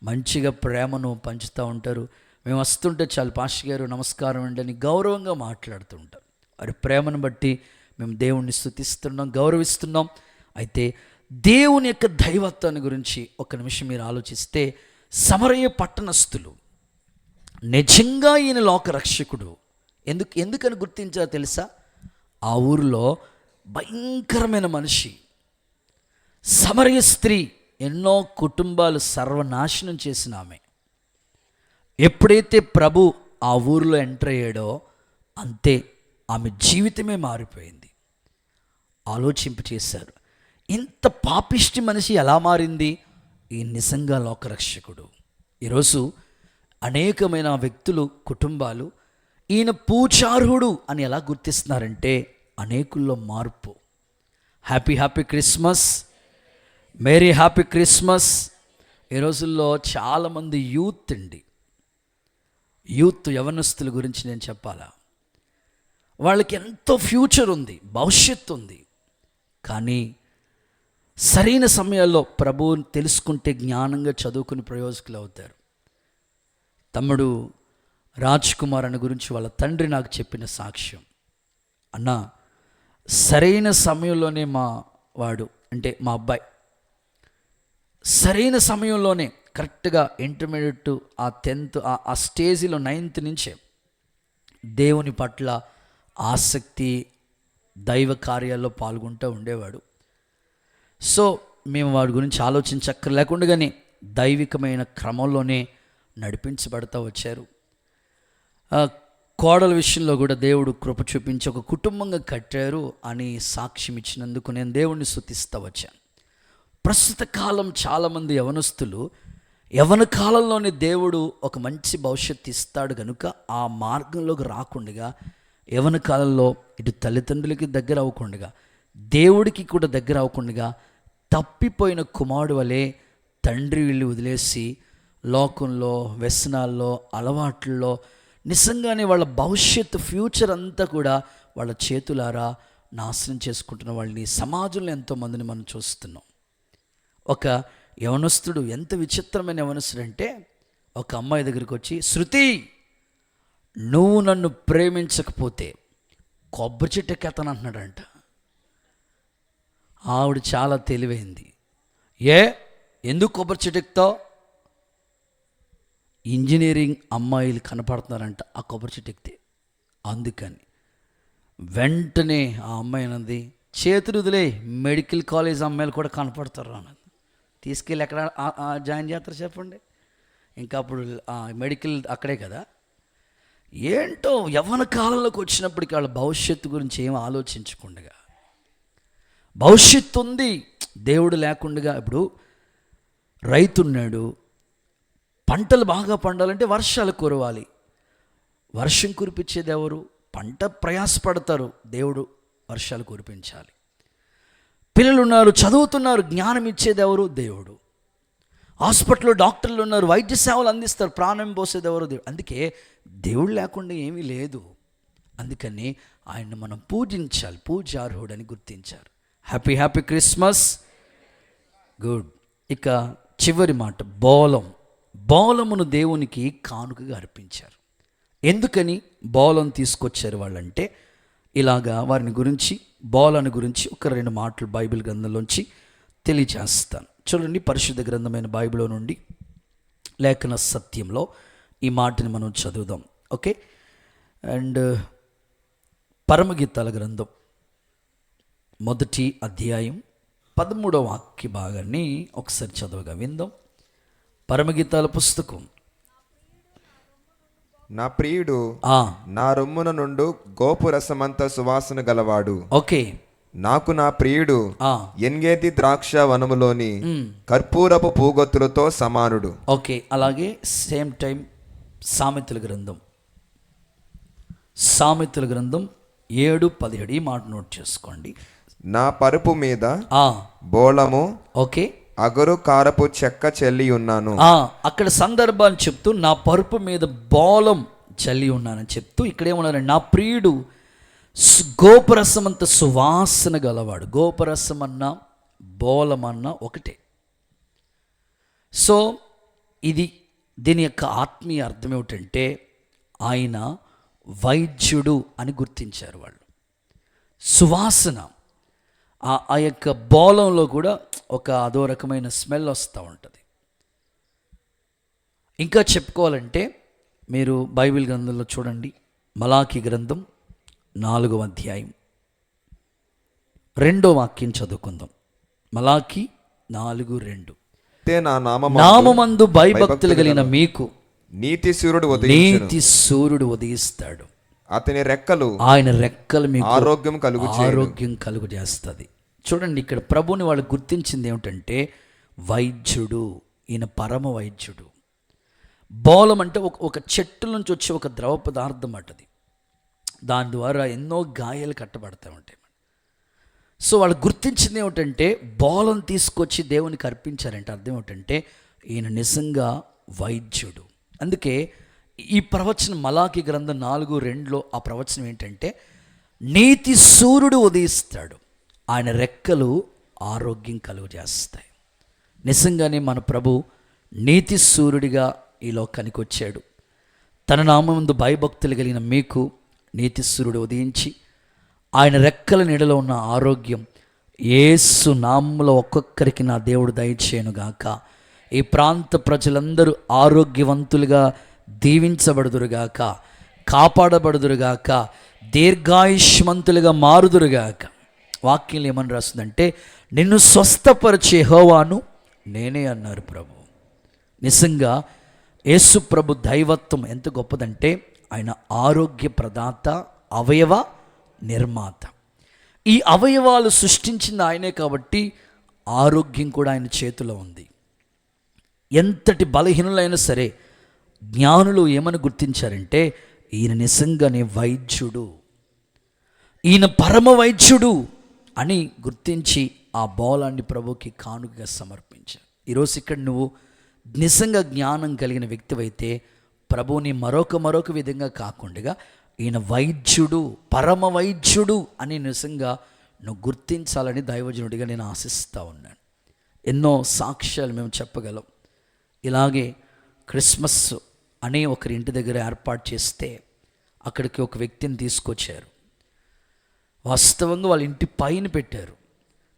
[SPEAKER 1] మంచిగా ప్రేమను పంచుతూ ఉంటారు. మేము వస్తుంటే చాలు, పాస్టర్ గారు నమస్కారం అండి అని గౌరవంగా మాట్లాడుతూ ఉంటారు. వారి ప్రేమను బట్టి మేము దేవుణ్ణి స్తుతిస్తున్నాం, గౌరవిస్తున్నాం. అయితే దేవుని యొక్క దైవత్వాన్ని గురించి ఒక నిమిషం మీరు ఆలోచిస్తే, సమరయ పట్టణస్థులు నిజంగా ఈయన లోక రక్షకుడు ఎందుకని గుర్తించారో తెలుసా? ఆ ఊరిలో భయంకరమైన మనిషి సమరయ స్త్రీ, ఎన్నో కుటుంబాలు సర్వనాశనం చేసిన ఆమె. ఎప్పుడైతే ప్రభు ఆ ఊరిలో ఎంటర్ అయ్యాడో అంతే ఆమె జీవితమే మారిపోయింది. ఆలోచింపు చేశారు, ఇంత పాపిష్టి మనిషి ఎలా మారింది? ఈ నిజంగా లోకరక్షకుడు. ఈరోజు అనేకమైన వ్యక్తులు, కుటుంబాలు ఈయన పూజార్హుడు అని ఎలా గుర్తిస్తున్నారంటే అనేకుల్లో మార్పు. Happy Christmas, merry happy Christmas. ఈ రోజుల్లో చాలామంది యూత్ యవనస్తుల గురించి నేను చెప్పాలా? వాళ్ళకి ఎంతో ఫ్యూచర్ ఉంది, భవిష్యత్తు ఉంది, కానీ సరైన సమయాల్లో ప్రభువుని తెలుసుకుంటే జ్ఞానంగా చదువుకుని ప్రయోజకులు అవుతారు. తమ్ముడు రాజ్ కుమార్ అని గురించి వాళ్ళ తండ్రి నాకు చెప్పిన సాక్ష్యం, అన్న సరైన సమయంలోనే మా అబ్బాయి సరైన సమయంలోనే కరెక్ట్గా ఇంటర్మీడియట్ ఆ 10th ఆ స్టేజ్లో 9th నుంచే దేవుని పట్ల ఆసక్తి, దైవ కార్యాల్లో పాల్గొంటూ ఉండేవాడు. సో మేము వాడి గురించి ఆలోచించక్కర్లేకుండానే దైవికమైన క్రమంలోనే నడిపించబడతా వచ్చారు. కోడల విషయంలో కూడా దేవుడు కృప చూపించి ఒక కుటుంబంగా కట్టారు అని సాక్ష్యం ఇచ్చినందుకు నేను దేవుణ్ణి స్తుతిస్తూ వచ్చాను. ప్రస్తుత కాలం చాలామంది యవనస్తులు యవన కాలంలోనే దేవుడు ఒక మంచి భవిష్యత్తు ఇస్తాడు కనుక ఆ మార్గంలోకి రాకుండా యవన కాలంలో ఇటు తల్లిదండ్రులకి దగ్గర అవ్వకుండా దేవుడికి కూడా దగ్గర అవ్వకుండా తప్పిపోయిన కుమారుడు వలె తండ్రి వీళ్ళు వదిలేసి లోకంలో, వ్యసనాల్లో, అలవాట్లలో నిజంగానే వాళ్ళ భవిష్యత్తు ఫ్యూచర్ అంతా కూడా వాళ్ళ చేతులారా నాశనం చేసుకుంటున్న వాళ్ళని సమాజంలో ఎంతోమందిని మనం చూస్తున్నాం. ఒక యవనస్తుడు ఎంత విచిత్రమైన యవనస్తుడు అంటే, ఒక అమ్మాయి దగ్గరికి వచ్చి, శృతి నువ్వు నన్ను ప్రేమించకపోతే కొబ్బరి చెట్టు ఎక్కేతాను అంటున్నాడంట. ఆవిడ చాలా తెలివైంది. ఎందుకు కొబ్బరి చెట్టు ఎక్కుతావు? ఇంజనీరింగ్ అమ్మాయిలు కనపడుతున్నారంట ఆ కొబ్బరి చెట్టు ఎక్కితే. అందుకని వెంటనే ఆ అమ్మాయి అన్నది, చేతులు వదిలే, మెడికల్ కాలేజ్ అమ్మాయిలు కూడా కనపడతారు అన్నది. తీసుకెళ్ళి ఎక్కడ జాయిన్ చేస్తారు చెప్పండి? ఇంకా అప్పుడు మెడికల్ అక్కడే కదా. ఏంటో యవ్వన కాలంలోకి వచ్చినప్పటికీ వాళ్ళ భవిష్యత్తు గురించి ఏం ఆలోచించకుండా, భవిష్యత్తు ఉంది దేవుడు లేకుండా. ఇప్పుడు రైతున్నాడు, పంటలు బాగా పండాలంటే వర్షాలు కురవాలి. వర్షం కురిపించేది ఎవరు? పంట ప్రయాసపడతారు, దేవుడు వర్షాలు కురిపించాలి. పిల్లలు ఉన్నారు, చదువుతున్నారు, జ్ఞానం ఇచ్చేది ఎవరు? దేవుడు. హాస్పిటల్లో డాక్టర్లు ఉన్నారు, వైద్య సేవలు అందిస్తారు, ప్రాణం పోసేది ఎవరు? దేవుడు. అందుకే దేవుడు లేకుండా ఏమీ లేదు. అందుకని ఆయన్ని మనం పూజించాలి, పూజార్హుడని గుర్తించారు. Happy Christmas. గుడ్. ఇక చివరి మాట, బోలమును దేవునికి కానుకగా అర్పించారు. ఎందుకని బోలం తీసుకొచ్చారు వాళ్ళంటే, ఇలాగా వారిని గురించి, బోలని గురించి ఒక 2 మాటలు బైబిల్ గ్రంథంలోంచి తెలియజేస్తాను. చూడండి, పరిశుద్ధ గ్రంథమైన బైబిల్లో నుండి లేఖన సత్యంలో ఈ మాటని మనం చదువుదాం. ఓకే. అండ్ పరమగీతాల గ్రంథం 1వ అధ్యాయం 13వ వాక్య భాగాన్ని ఒకసారి చదవగా విందాం. పరమగీతాల పుస్తకం.
[SPEAKER 3] నా ప్రియుడు నా రొమ్మున నుండు గోపురసమంత సువాసన గలవాడు.
[SPEAKER 1] ఓకే.
[SPEAKER 3] నాకు నా ప్రియుడు ఎన్గేది ద్రాక్ష వనములోని కర్పూరపు పూగొత్తులతో సమానుడు.
[SPEAKER 1] ఓకే. అలాగే సేమ్ టైం సామెతల గ్రంథం 7:17 ఈ మాట నోట్ చేసుకోండి.
[SPEAKER 3] నా పరుపు మీద బోళము,
[SPEAKER 1] ఓకే,
[SPEAKER 3] అగరు కారపు చెక్క చల్లి ఉన్నాను.
[SPEAKER 1] అక్కడ సందర్భాన్ని చెప్తూ నా పరుపు మీద బోళం చల్లి ఉన్నానని చెప్తూ ఇక్కడేమన్నారండి, నా ప్రియుడు గోపరసం అంత సువాసన గలవాడు. గోపరసం అన్నా బోళమన్నా ఒకటే. సో దీని యొక్క ఆత్మీయ అర్థం ఏమిటంటే, ఆయన వైద్యుడు అని గుర్తించారు వాళ్ళు. సువాసన, ఆ యొక్క బోళంలో కూడా ఒక అదో రకమైన స్మెల్ వస్తూ ఉంటుంది. ఇంకా చెప్పుకోవాలంటే మీరు బైబిల్ గ్రంథంలో చూడండి, మలాకి గ్రంథం 4వ అధ్యాయం 2వ వాక్యం చదువుకుందాం. మలాకి 4:2. నామమందు భయభక్తులు కలిగిన మీకు
[SPEAKER 3] నీతి
[SPEAKER 1] సూర్యుడు ఉదయిస్తాడు. ఆయన రెక్కలు మీకు ఆరోగ్యం కలుగు చేస్తుంది. చూడండి, ఇక్కడ ప్రభుని వాళ్ళు గుర్తించింది ఏమిటంటే వైద్యుడు. ఈయన పరమ వైద్యుడు. బోళం అంటే ఒక చెట్టు నుంచి వచ్చే ఒక ద్రవ పదార్థం అటది. దాని ద్వారా ఎన్నో గాయాలు కట్టబడతా ఉంటాయి. సో వాళ్ళు గుర్తించింది ఏమిటంటే, బోళం తీసుకొచ్చి దేవునికి అర్పించారంటే అర్థం ఏమిటంటే ఈయన నిజంగా వైద్యుడు. అందుకే ఈ ప్రవచనం మలాకి గ్రంథం 4:2లో ఆ ప్రవచనం ఏంటంటే, నీతి సూర్యుడు ఉదయిస్తాడు, ఆయన రెక్కలు ఆరోగ్యం కలుగజేస్తాయి. నిజంగానే మన ప్రభు నీతి సూర్యుడిగా ఈ లోకానికి వచ్చాడు. తన నామముందు భయభక్తులు కలిగిన మీకు నీతి సూర్యుడు ఉదయించి ఆయన రెక్కల నీడలో ఉన్న ఆరోగ్యం యేసు నామములో ఒక్కొక్కరికి నా దేవుడు దయచేయనుగాక. ఈ ప్రాంత ప్రజలందరూ ఆరోగ్యవంతులుగా దీవించబడుదురుగాక, కాపాడబడుదురుగాక, దీర్ఘాయుష్మంతులుగా మారుదురుగాక. వాక్యం ఏమని రాస్తుందంటే, నిన్ను స్వస్థపరిచే యెహోవాను నేనే అన్నారు ప్రభు. నిజంగా యేసు ప్రభు దైవత్వం ఎంత గొప్పదంటే, ఆయన ఆరోగ్య ప్రదాత, అవయవ నిర్మాత. ఈ అవయవాలు సృష్టించింది ఆయనే కాబట్టి ఆరోగ్యం కూడా ఆయన చేతిలో ఉంది. ఎంతటి బలహీనులైనా సరే జ్ఞానులు ఏమని గుర్తించారంటే, ఈయన నిజంగానే వైద్యుడు, ఈయన పరమ వైద్యుడు అని గుర్తించి ఆ బోలాన్ని ప్రభుకి కానుకగా సమర్పించారు. ఈరోజు ఇక్కడ నువ్వు నిజంగా జ్ఞానం కలిగిన వ్యక్తివైతే ప్రభువుని మరొక విధంగా కాకుండా ఈయన వైద్యుడు, పరమ వైద్యుడు అని నిజంగా నువ్వు గుర్తించాలని దైవజనుడిగా నేను ఆశిస్తూ ఉన్నాను. ఎన్నో సాక్ష్యాలు మేము చెప్పగలం. ఇలాగే క్రిస్మస్ అనే ఒకరి ఇంటి దగ్గర ఏర్పాటు చేస్తే అక్కడికి ఒక వ్యక్తిని తీసుకొచ్చారు. వాస్తవంగా వాళ్ళ ఇంటి పైన పెట్టారు.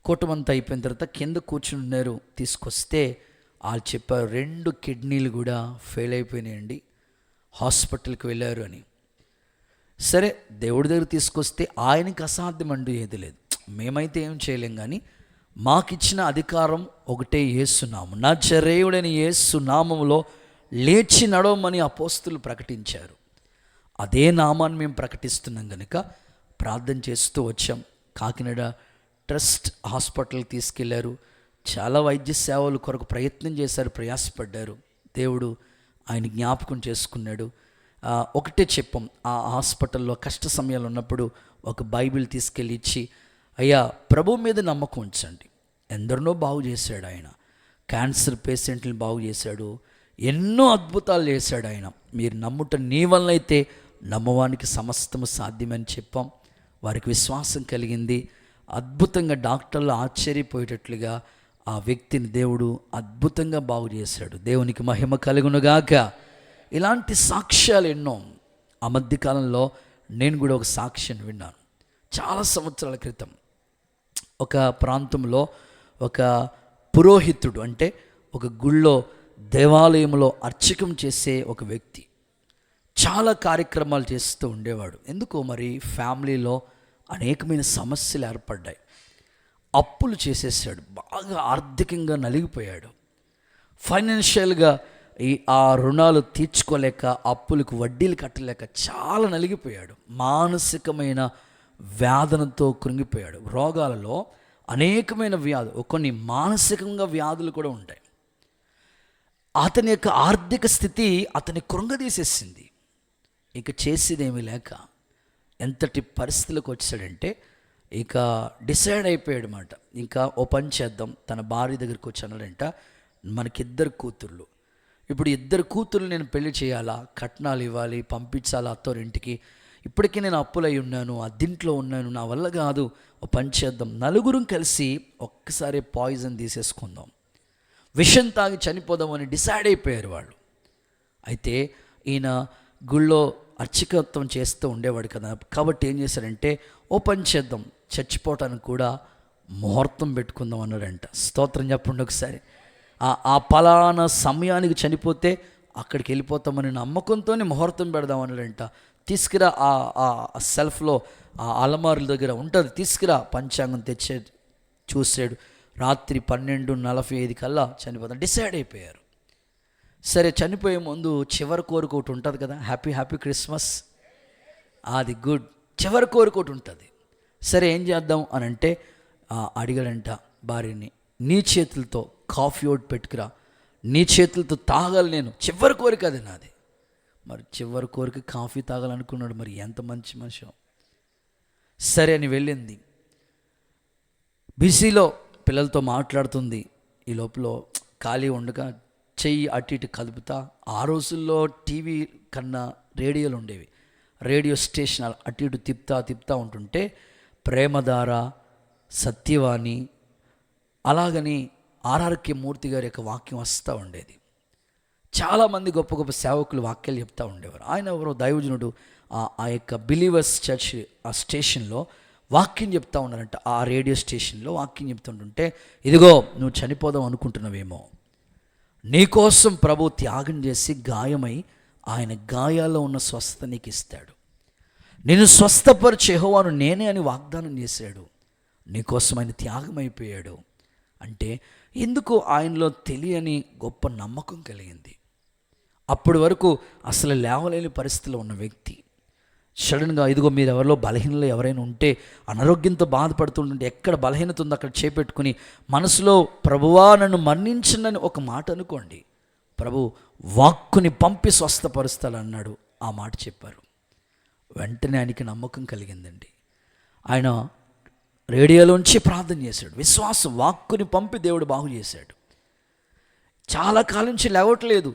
[SPEAKER 1] కుటుంబంతా అయిపోయిన తర్వాత కింద కూర్చుని ఉన్నారు. తీసుకొస్తే వాళ్ళు చెప్పారు, 2 కిడ్నీలు కూడా ఫెయిల్ అయిపోయినాయండి, హాస్పిటల్కి వెళ్ళారు అని. సరే, దేవుడి దగ్గర తీసుకొస్తే ఆయనకి అసాధ్యం అంటూ ఏది లేదు. మేమైతే ఏం చేయలేం, కానీ మాకిచ్చిన అధికారం ఒకటే, యేసునామం, నజరేయుడైన యేసునామములో లేచి నడవమని అపోస్తులు ప్రకటించారు. అదే నామాన్ని మేము ప్రకటిస్తున్నాం కనుక ప్రార్థన చేస్తూ వచ్చాం. కాకినాడ ట్రస్ట్ హాస్పిటల్కి తీసుకెళ్లారు. చాలా వైద్య సేవల కొరకు ప్రయత్నం చేశారు, ప్రయాసపడ్డారు. దేవుడు ఆయన జ్ఞాపకం చేసుకున్నాడు. ఒకటే చెప్పాం, ఆ హాస్పిటల్లో కష్ట సమయాలు ఉన్నప్పుడు ఒక బైబిల్ తీసుకెళ్ళి ఇచ్చి, అయ్యా ప్రభు మీద నమ్మకం ఉంచండి. ఎందరినో బాగు చేశాడు ఆయన. క్యాన్సర్ పేషెంట్ని బాగు చేశాడు, ఎన్నో అద్భుతాలు చేశాడు ఆయన. మీరు నమ్ముట నీ వల్ల అయితే నమ్మవానికి సమస్తము సాధ్యమని చెప్పాం. వారికి విశ్వాసం కలిగింది. అద్భుతంగా డాక్టర్లు ఆశ్చర్యపోయేటట్లుగా ఆ వ్యక్తిని దేవుడు అద్భుతంగా బాగు చేశాడు. దేవునికి మహిమ కలుగునుగాక. ఇలాంటి సాక్ష్యాలు ఎన్నో. ఆ మధ్యకాలంలో నేను కూడా ఒక సాక్ష్యం విన్నాను. చాలా సంవత్సరాల క్రితం ఒక ప్రాంతంలో ఒక పురోహితుడు, అంటే ఒక గుళ్ళో దేవాలయంలో అర్చకం చేసే ఒక వ్యక్తి చాలా కార్యక్రమాలు చేస్తూ ఉండేవాడు. ఎందుకో మరి ఫ్యామిలీలో అనేకమైన సమస్యలు ఏర్పడ్డాయి. అప్పులు చేసేసాడు, బాగా ఆర్థికంగా నలిగిపోయాడు. ఫైనాన్షియల్గా ఆ రుణాలు తీర్చుకోలేక, అప్పులకు వడ్డీలు కట్టలేక చాలా నలిగిపోయాడు. మానసికమైన వ్యాధనతో కృంగిపోయాడు. రోగాలలో అనేకమైన వ్యాధులు, కొన్ని మానసికంగా వ్యాధులు కూడా ఉంటాయి. అతని యొక్క ఆర్థిక స్థితి అతని కృంగదీసేసింది. ఇక చేసేదేమీ లేక ఎంతటి పరిస్థితులకు వచ్చాడంటే ఇక డిసైడ్ అయిపోయాడు అన్నమాట. ఇంకా ఓ పని చేద్దాం. తన భార్య దగ్గరికి వచ్చి అన్నాడంట, మనకిద్దరు కూతుర్లు, ఇప్పుడు 2 కూతుర్లు నేను పెళ్లి చేయాలా, కట్నాలు ఇవ్వాలి, పంపించాలా అత్తోరింటికి. ఇప్పటికీ నేను అప్పులై ఉన్నాను, అద్దింట్లో ఉన్నాను, నా వల్ల కాదు. ఓ పని చేద్దాం, 4 కలిసి ఒక్కసారి పాయిజన్ తీసేసుకుందాం, విషం తాగి చనిపోదామని డిసైడ్ అయిపోయారు వాళ్ళు. అయితే ఈయన గుళ్ళో అర్చకత్వం చేస్తూ ఉండేవాడు కదా, కాబట్టి ఏం చేశాడంటే, ఓ పని చేద్దాం, చచ్చిపోవటానికి కూడా ముహూర్తం పెట్టుకుందాం అన్నాడంట. స్తోత్రం చెప్పండి ఒకసారి. ఆ పలానా సమయానికి చనిపోతే అక్కడికి వెళ్ళిపోతామని నమ్మకంతోనే ముహూర్తం పెడదాం అన్నాడంట. తీసుకురా, ఆ సెల్ఫ్లో ఆ అలమారుల దగ్గర ఉంటుంది, తీసుకురా. పంచాంగం తెచ్చే చూసాడు. రాత్రి 12:45 కల్లా చనిపోతాం డిసైడ్ అయిపోయారు. సరే, చనిపోయే ముందు చివరి కోరిక ఒకటి ఉంటుంది కదా, హ్యాపీ క్రిస్మస్, అది గుడ్. చివరి కోరిక ఒకటి ఉంటుంది. సరే, ఏం చేద్దాం అని అంటే అడిగాడంట భార్యని, నీ చేతులతో కాఫీ ఒకటి పెట్టుకురా, నీ చేతులతో తాగాలి నేను, చివరి కోరిక అది నాది. మరి చివరి కోరిక కాఫీ తాగాలనుకున్నాడు. మరి ఎంత మంచి మనిషి. సరే అని వెళ్ళింది. బిజీలో పిల్లలతో మాట్లాడుతుంది. ఈ లోపల ఖాళీ ఉండగా చెయ్యి అటు ఇటు కదుపుతా, ఆ రోజుల్లో టీవీ కన్నా రేడియోలు ఉండేవి, రేడియో స్టేషన్ అటు ఇటు తిప్పుతా ఉంటుంటే ప్రేమధార, సత్యవాణి, అలాగని ఆర్ఆర్కే మూర్తి గారి యొక్క వాక్యం వస్తూ ఉండేది. చాలామంది గొప్ప గొప్ప సేవకులు వాక్యాలు చెప్తూ ఉండేవారు. ఆయన ఎవరో దైవజనుడు ఆ యొక్క బిలీవర్స్ చర్చ్ ఆ స్టేషన్లో వాక్యం చెప్తా ఉన్నారంట. ఆ రేడియో స్టేషన్లో వాక్యం చెప్తుంటుంటే, ఇదిగో నువ్వు చనిపోదాం అనుకుంటున్నావేమో, నీకోసం ప్రభు త్యాగం చేసి గాయమై ఆయన గాయాల్లో ఉన్న స్వస్థత నీకు ఇస్తాడు, నేను స్వస్థపరిచే యెహోవాను నేనే అని వాగ్దానం చేశాడు, నీకోసం ఆయన త్యాగం అయిపోయాడు అంటే ఎందుకు ఆయనలో తెలియని గొప్ప నమ్మకం కలిగింది. అప్పటి వరకు అసలు లేవలేని పరిస్థితిలో ఉన్న వ్యక్తి సడన్గా ఇదిగో మీరు ఎవరిలో బలహీనలో ఎవరైనా ఉంటే, అనారోగ్యంతో బాధపడుతుంటే, ఎక్కడ బలహీనత ఉందో అక్కడ చేపెట్టుకుని మనసులో ప్రభువా నన్ను మరణించనని ఒక మాట అనుకోండి, ప్రభు వాక్కుని పంపి స్వస్థపరుస్తాడు అన్నాడు. ఆ మాట చెప్పారు. వెంటనే ఆయనకి నమ్మకం కలిగిందండి. ఆయన రేడియోలోంచి ప్రార్థన చేశాడు. విశ్వాసం, వాక్కుని పంపి దేవుడు బాగు చేశాడు. చాలా కాలం నుంచి లేవట్లేదు.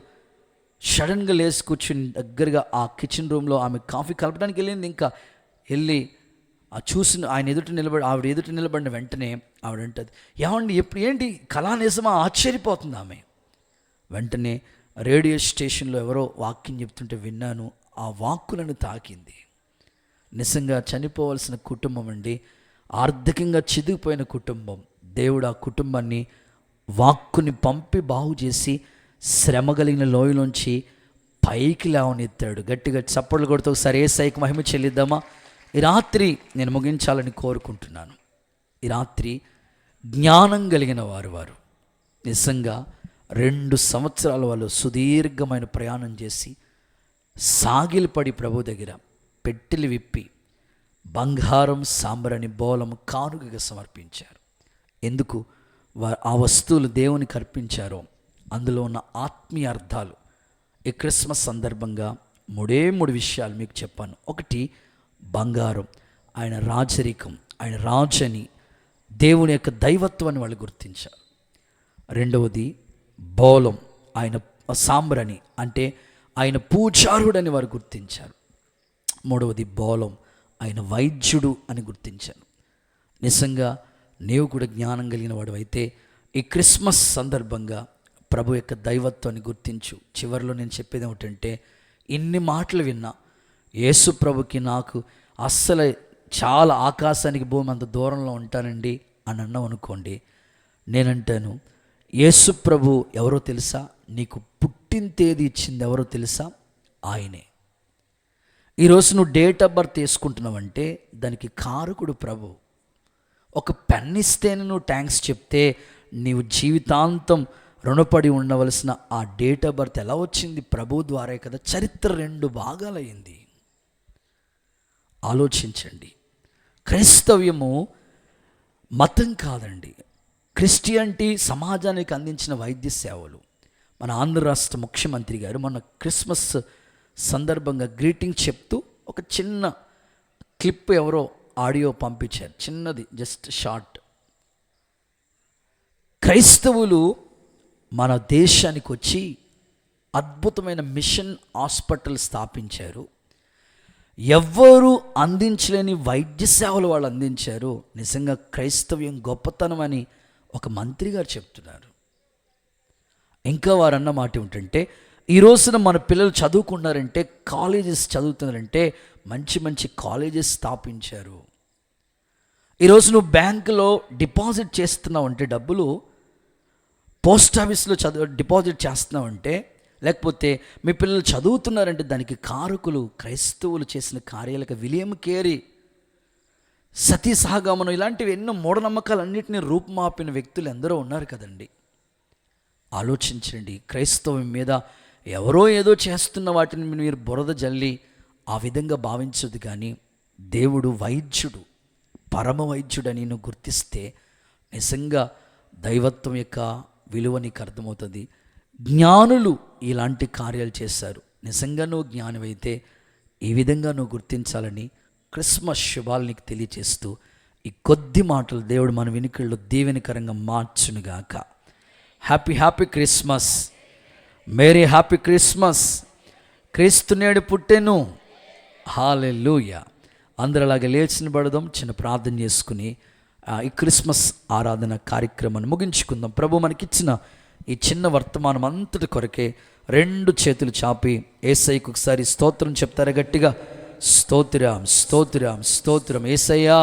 [SPEAKER 1] సడన్గా లేచి కూర్చుని దగ్గరగా ఆ కిచెన్ రూమ్లో ఆమె కాఫీ కలపడానికి వెళ్ళింది. ఇంకా వెళ్ళి ఆ చూసిన ఆయన ఆవిడ ఎదుట నిలబడిన వెంటనే ఆవిడ అంటది, ఏమండి ఎప్పుడు ఏంటి కళానిజమా? ఆశ్చర్యపోతుంది ఆమె. వెంటనే రేడియో స్టేషన్లో ఎవరో వాక్యం చెప్తుంటే విన్నాను. ఆ వాక్కు నన్ను తాకింది. నిజంగా చనిపోవలసిన కుటుంబం అండి, ఆర్థికంగా చిదిగిపోయిన కుటుంబం. దేవుడు ఆ కుటుంబాన్ని వాక్కుని పంపి బాగు చేసి శ్రమ కలిగిన లోయలోంచి పైకి లేవనెత్తాడు. గట్టిగా చప్పట్లు కొడుతూ ఒకసారి యేసయ్యకి మహిమ చెల్లిద్దామా? ఈ రాత్రి నేను ముగించాలని కోరుకుంటున్నాను. ఈ రాత్రి జ్ఞానం కలిగిన వారు నిజంగా 2 సంవత్సరాల వాళ్ళు సుదీర్ఘమైన ప్రయాణం చేసి సాగిలపడి ప్రభు దగ్గర పెట్టెలు విప్పి బంగారం, సాంబ్రాణి, బోలం కానుకగా సమర్పించారు. ఎందుకు ఆ వస్తువులు దేవునికి అర్పించారో అందులో ఉన్న ఆత్మీయ అర్థాలు ఈ క్రిస్మస్ సందర్భంగా 3 విషయాలు మీకు చెప్పాను. ఒకటి, బంగారం, ఆయన రాజరికం, ఆయన రాజని, దేవుని యొక్క దైవత్వాన్ని వాళ్ళు గుర్తించారు. రెండవది బోలం, ఆయన సాంబ్రాణి అంటే ఆయన పూజారుడని వారు గుర్తించారు. మూడవది బోలం, ఆయన వైద్యుడు అని గుర్తించాను. నిజంగా నీవు కూడా జ్ఞానం కలిగిన వాడు అయితే ఈ క్రిస్మస్ సందర్భంగా ప్రభు యొక్క దైవత్వాన్ని గుర్తించు. చివరిలో నేను చెప్పేది ఏమిటంటే, ఇన్ని మాటలు విన్నా యేసు ప్రభుకి నాకు అస్సలు చాలా ఆకాశానికి భూమి అంత దూరంలో ఉంటానండి అని అన్నావు అనుకోండి, నేనంటాను యేసు ప్రభు ఎవరో తెలుసా? నీకు పుట్టిన తేదీ ఇచ్చింది ఎవరో తెలుసా? ఆయనే. ఈరోజు నువ్వు డేట్ ఆఫ్ బర్త్ వేసుకుంటున్నావంటే దానికి కారకుడు ప్రభు. ఒక పెన్ ఇస్తేనే నువ్వు థ్యాంక్స్ చెప్తే నీవు జీవితాంతం రుణపడి ఉండవలసిన ఆ డేట్ ఆఫ్ బర్త్ ఎలా వచ్చింది? ప్రభు ద్వారే కదా. చరిత్ర 2 భాగాలయ్యింది. ఆలోచించండి. క్రైస్తవ్యము మతం కాదండి. క్రిస్టియానిటీ సమాజానికి అందించిన వైద్య సేవలు. మన ఆంధ్ర రాష్ట్ర ముఖ్యమంత్రి గారు మన క్రిస్మస్ సందర్భంగా గ్రీటింగ్ చెప్తూ ఒక చిన్న క్లిప్ ఎవరో ఆడియో పంపించారు, చిన్నది, జస్ట్ షార్ట్. క్రైస్తవులు మన దేశానికి వచ్చి అద్భుతమైన మిషన్ హాస్పిటల్ స్థాపించారు. ఎవ్వరూ అందించలేని వైద్య సేవలు వాళ్ళు అందించారు. నిజంగా క్రైస్తవ్యం గొప్పతనం అని ఒక మంత్రి గారు చెప్తున్నారు. ఇంకా వారు అన్న మాట ఏమిటంటే, ఈ రోజున మన పిల్లలు చదువుకున్నారంటే, కాలేజెస్ చదువుతున్నారంటే మంచి మంచి కాలేజెస్ స్థాపించారు. ఈరోజు నువ్వు బ్యాంకులో డిపాజిట్ చేస్తున్నావు అంటే డబ్బులు, పోస్ట్ ఆఫీస్లో డిపాజిట్ చేస్తున్నావు అంటే, లేకపోతే మీ పిల్లలు చదువుతున్నారంటే దానికి కారకులు క్రైస్తవులు చేసిన కార్యాలకు. విలియం కేరీ, సతీ సహగమనం, ఇలాంటివి ఎన్నో మూఢనమ్మకాలన్నింటినీ రూపుమాపిన వ్యక్తులు ఎందరో ఉన్నారు కదండి. ఆలోచించండి. క్రైస్తవం మీద ఎవరో ఏదో చేస్తున్న వాటిని మీరు బురద జల్లి ఆ విధంగా భావించదు. కానీ దేవుడు వైద్యుడు, పరమ వైద్యుడని నువ్వు గుర్తిస్తే నిజంగా దైవత్వం యొక్క విలువ నీకు అర్థమవుతుంది. జ్ఞానులు ఇలాంటి కార్యాలు చేశారు. నిజంగా నువ్వు జ్ఞానివైతే ఈ విధంగా నువ్వు గుర్తించాలని క్రిస్మస్ శుభాలు నీకు తెలియచేస్తూ ఈ కొద్ది మాటలు దేవుడు మన వినికిళ్ళు దీవెనకరంగా మార్చునుగాక. Happy happy Christmas, merry happy Christmas. క్రీస్తు నేడు పుట్టెను. హల్లెలూయా. అందరూ అలాగే లేచి నిలబడదాం. చిన్న ప్రార్థన చేసుకుని ఈ క్రిస్మస్ ఆరాధన కార్యక్రమాన్ని ముగించుకుందాం. ప్రభు మనకిచ్చిన ఈ చిన్న వర్తమానం అంతటి కొరకే 2 చేతులు చాపి యేసయ్యకు ఒకసారి స్తోత్రం చెప్తారా గట్టిగా? స్తోత్రం, స్తోత్రం, స్తోత్రం. యేసయ్యా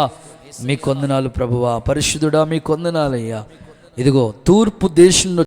[SPEAKER 1] మీ కొందనాలు ప్రభువా, పరిశుద్ధుడా మీ కొందనాలయ్యా. ఇదిగో తూర్పు దేశంలో